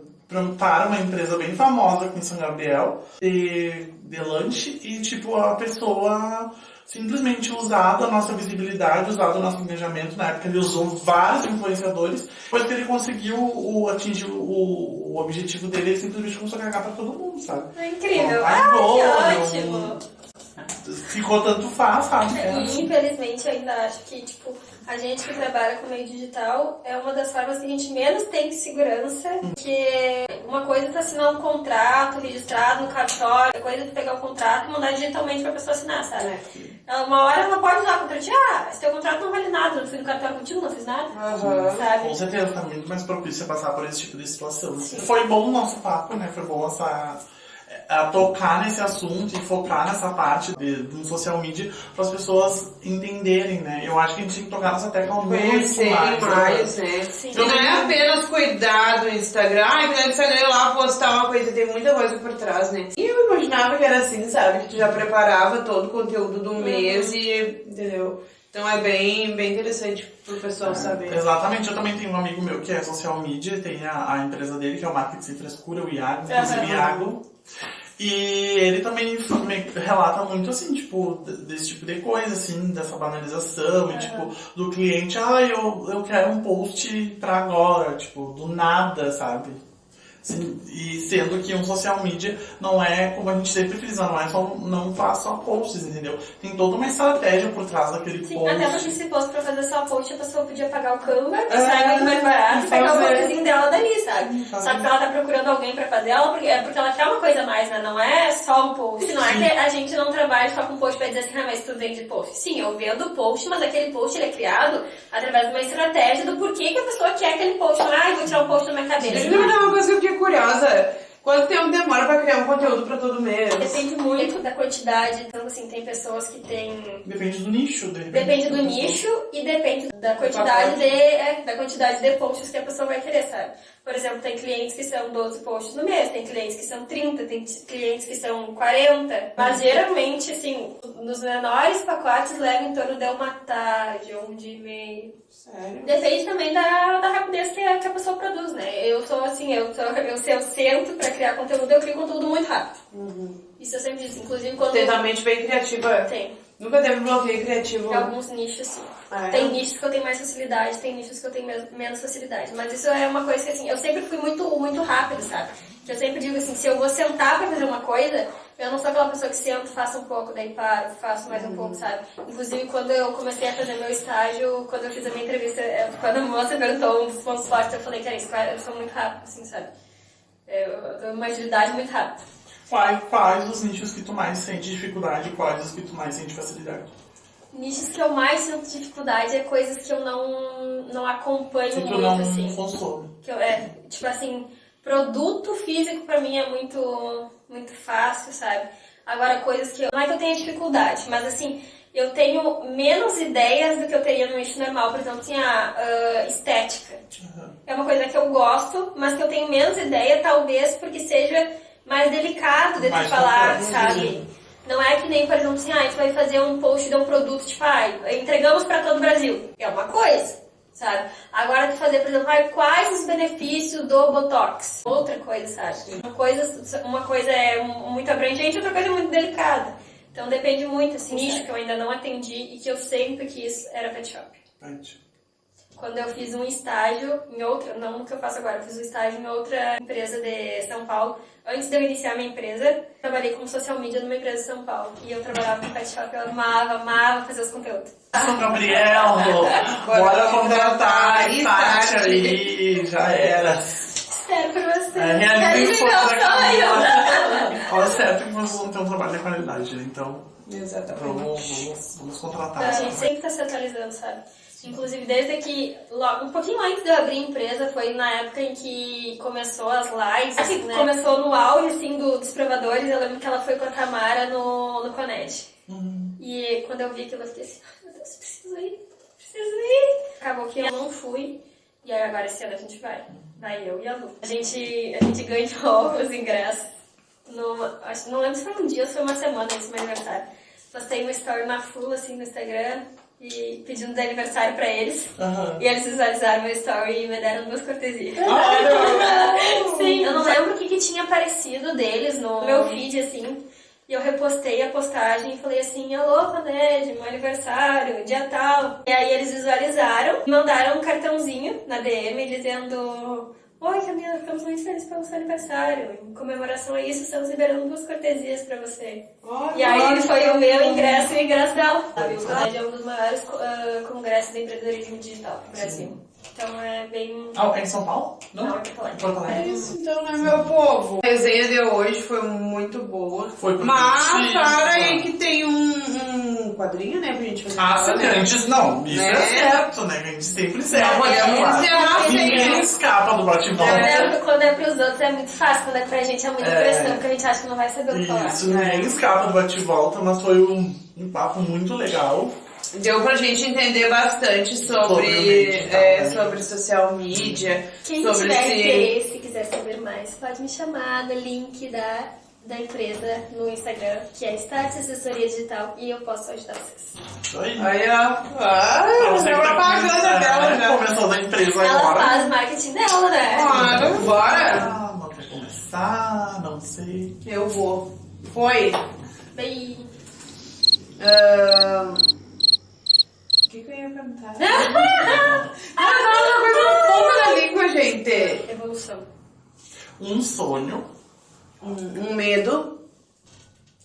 para uma empresa bem famosa aqui em São Gabriel, de lanche, e tipo, a pessoa simplesmente usado a nossa visibilidade, usado o nosso engajamento. Na época ele usou vários influenciadores, depois que ele conseguiu atingir o objetivo dele, ele simplesmente começou a cagar pra todo mundo, sabe? É incrível. Que ótimo! Ficou tanto fácil, sabe? E infelizmente eu ainda acho que, tipo, a gente que trabalha com meio digital é uma das formas que a gente menos tem segurança, porque uma coisa é tu assinar um contrato registrado no cartório, outra coisa é tu pegar o contrato e mandar digitalmente pra pessoa assinar, sabe? Uma hora ela pode usar contra ti, esse teu contrato não vale nada, não fui no cartório contigo, não fiz nada, sabe? Com certeza, tá muito mais propício a passar por esse tipo de situação. Foi bom o nosso papo, né? Foi bom a tocar nesse assunto e focar nessa parte do social media para as pessoas entenderem, né? Eu acho que a gente tem que tocar nessa tecla muito mais, né? Sim. Não é apenas cuidar do Instagram, porque no Instagram ir lá postar uma coisa, tem muita coisa por trás, né? E eu imaginava que era assim, sabe? Que tu já preparava todo o conteúdo do mês e, entendeu? Então é bem interessante pro pessoal saber. Exatamente, eu também tenho um amigo meu que é social media, tem a empresa dele, que é o Marketing Sem Frescura, o Iago, inclusive Iago. E ele também relata muito, assim, tipo, desse tipo de coisa, assim, dessa banalização, e, tipo, do cliente, eu quero um post pra agora, tipo, do nada, sabe? E sendo que um social media não é, como a gente sempre frisa, não faz só posts, entendeu? Tem toda uma estratégia por trás daquele Sim, post. até porque se fosse pra fazer só post, a pessoa podia pagar o Canva, que sai muito mais barato, e pegar o postzinho dela dali, sabe? Só que ela tá procurando alguém pra fazer ela, porque ela quer uma coisa a mais, né? Não é só um post. Não é que a gente não trabalha só com post pra dizer assim, mas tu vende post. Sim, eu vendo post, mas aquele post ele é criado através de uma estratégia do porquê que a pessoa quer aquele post. Vou tirar um post na minha cabeça. Deixa eu perguntar uma coisa que eu fiquei curiosa. Quanto tempo demora pra criar um conteúdo pra todo mês? Depende muito da quantidade. Então, assim, tem pessoas que têm... Depende do nicho. Depende do nicho e depende da quantidade de posts que a pessoa vai querer, sabe? Por exemplo, tem clientes que são 12 posts no mês, tem clientes que são 30, tem clientes que são 40. Mas, geralmente, assim, nos menores pacotes leva em torno de uma tarde ou um dia e meio. Sério? Depende também da rapidez que a pessoa produz, né? Eu sou assim, eu sento pra criar conteúdo, eu crio conteúdo muito rápido. Isso eu sempre disse, inclusive quando... Tem uma mente bem criativa. Tem. Nunca teve bloqueio criativo. Em alguns nichos, sim. Tem nichos que eu tenho mais facilidade, tem nichos que eu tenho menos facilidade. Mas isso é uma coisa que, assim, eu sempre fui muito, muito rápido, sabe? Que eu sempre digo assim, se eu vou sentar pra fazer uma coisa, eu não sou aquela pessoa que sento, faço um pouco, daí paro, faço mais um pouco, sabe? Inclusive, quando eu comecei a fazer meu estágio, quando eu fiz a minha entrevista, quando a moça perguntou um dos pontos fortes, eu falei que era isso, eu sou muito rápido, assim, sabe? Eu tenho uma agilidade muito rápida. Quais os nichos que tu mais sente dificuldade e quais os que tu mais sente facilidade? Nichos que eu mais sinto dificuldade é coisas que eu não acompanho Que tu muito, não assim. consome. Tipo assim, produto físico pra mim é muito, muito fácil, sabe? Agora, coisas que não é que eu tenha dificuldade, mas assim, eu tenho menos ideias do que eu teria no nicho normal. Por exemplo, assim, estética. É uma coisa que eu gosto, mas que eu tenho menos ideia, talvez porque seja mais delicado de tu falar, sabe? Não é que nem, por exemplo, assim, tu vai fazer um post de um produto, tipo, entregamos pra todo o Brasil. É uma coisa, sabe? Agora, tu fazer, por exemplo, quais os benefícios do Botox? Outra coisa, sabe? Uma coisa é muito abrangente, outra coisa é muito delicada. Então, depende muito, assim, nicho que eu ainda não atendi e que eu sempre quis era pet shop. Quando eu fiz um estágio em outra, não no que eu faço agora, eu fiz um estágio em outra empresa de São Paulo. Antes de eu iniciar minha empresa, trabalhei como social media numa empresa de São Paulo. E eu trabalhava com pet shop, eu amava fazer os conteúdos. São Gabriel, bora contratar, Tati aí, já era. Espero por você. Realize meu sonho. Olha, certo que vocês vão ter um trabalho de qualidade, né? Então, vamos contratar. A gente sempre tá se atualizando, sabe? Inclusive, desde que, um pouquinho antes de eu abrir a empresa, foi na época em que começou as lives, assim, né? Começou no auge, assim, dos provadores. Eu lembro que ela foi com a Tamara no Coned. E quando eu vi aquilo, eu fiquei assim, meu Deus, preciso ir. Acabou que eu não fui. E aí agora esse ano a gente vai. Vai eu e a Lu. A gente ganhou os ingressos. Não lembro se foi um dia ou se foi uma semana antes do meu aniversário. Postei uma story na full, assim, no Instagram. E pedindo de aniversário pra eles. E eles visualizaram meu story e me deram 2 cortesias. Sim, eu não lembro o que tinha aparecido deles no meu feed, assim. E eu repostei a postagem e falei assim, alô, Coned, meu aniversário, dia tal. E aí eles visualizaram, mandaram um cartãozinho na DM dizendo... Oi, Camila, ficamos muito felizes pelo seu aniversário. Em comemoração a isso, estamos liberando 2 cortesias pra você. E aí foi o meu ingresso e o ingresso dela. O Coned é um dos maiores congressos de empreendedorismo digital no Brasil. Então é bem... É em São Paulo? Não, é em Porto Alegre. É isso então, né, meu povo? A resenha de hoje foi muito boa. Foi produtiva. Mas para aí que tem um quadrinho, né, pra gente fazer. Sim, antes não. Isso é certo, né? A gente sempre serve. Não podemos encerrar sem Ninguém escapa do bate-volta. Quando é pros outros é muito fácil, quando é pra gente é muita pressão, porque a gente acha que não vai saber o que falar. Isso, ninguém escapa do bate-volta, mas foi um papo muito legal. Deu pra gente entender bastante sobre social media. Quem sobre tiver interesse, quiser saber mais, pode me chamar no link da empresa no Instagram, que é Start Assessoria Digital, e eu posso ajudar vocês. Isso aí. Aí, ó. Você propaganda dela já. Começou da empresa Ela agora. faz marketing dela, né? Claro, bora. Não quer começar, não sei. Eu vou. Foi. Bem... O que eu ia perguntar? Uma coisa na ponta da língua, gente. Evolução. Um sonho. Um medo.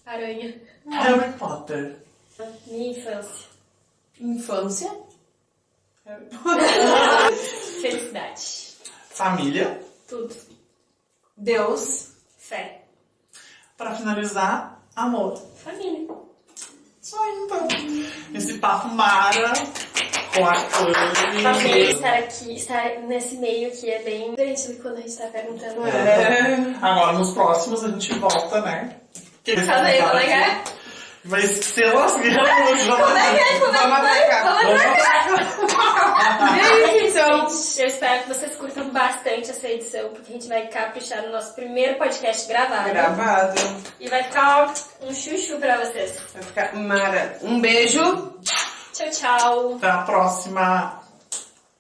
Aranha. Harry Potter. Minha infância. Infância. Felicidade. Família. Tudo. Deus. Fé. Pra finalizar, amor. Família. Só então. Esse papo mara com a Amei Anne. estar aqui, estar nesse meio que é bem diferente do que quando a gente tá perguntando. Agora, nos próximos, a gente volta, né? Fala aí, como é que é? Vai ser lascado. Vamos pra cá. Gente, eu espero que vocês curtam bastante essa edição, porque a gente vai caprichar no nosso primeiro podcast gravado. E vai ficar um chuchu pra vocês. Vai ficar mara. Um beijo. Tchau, tchau. Até a próxima.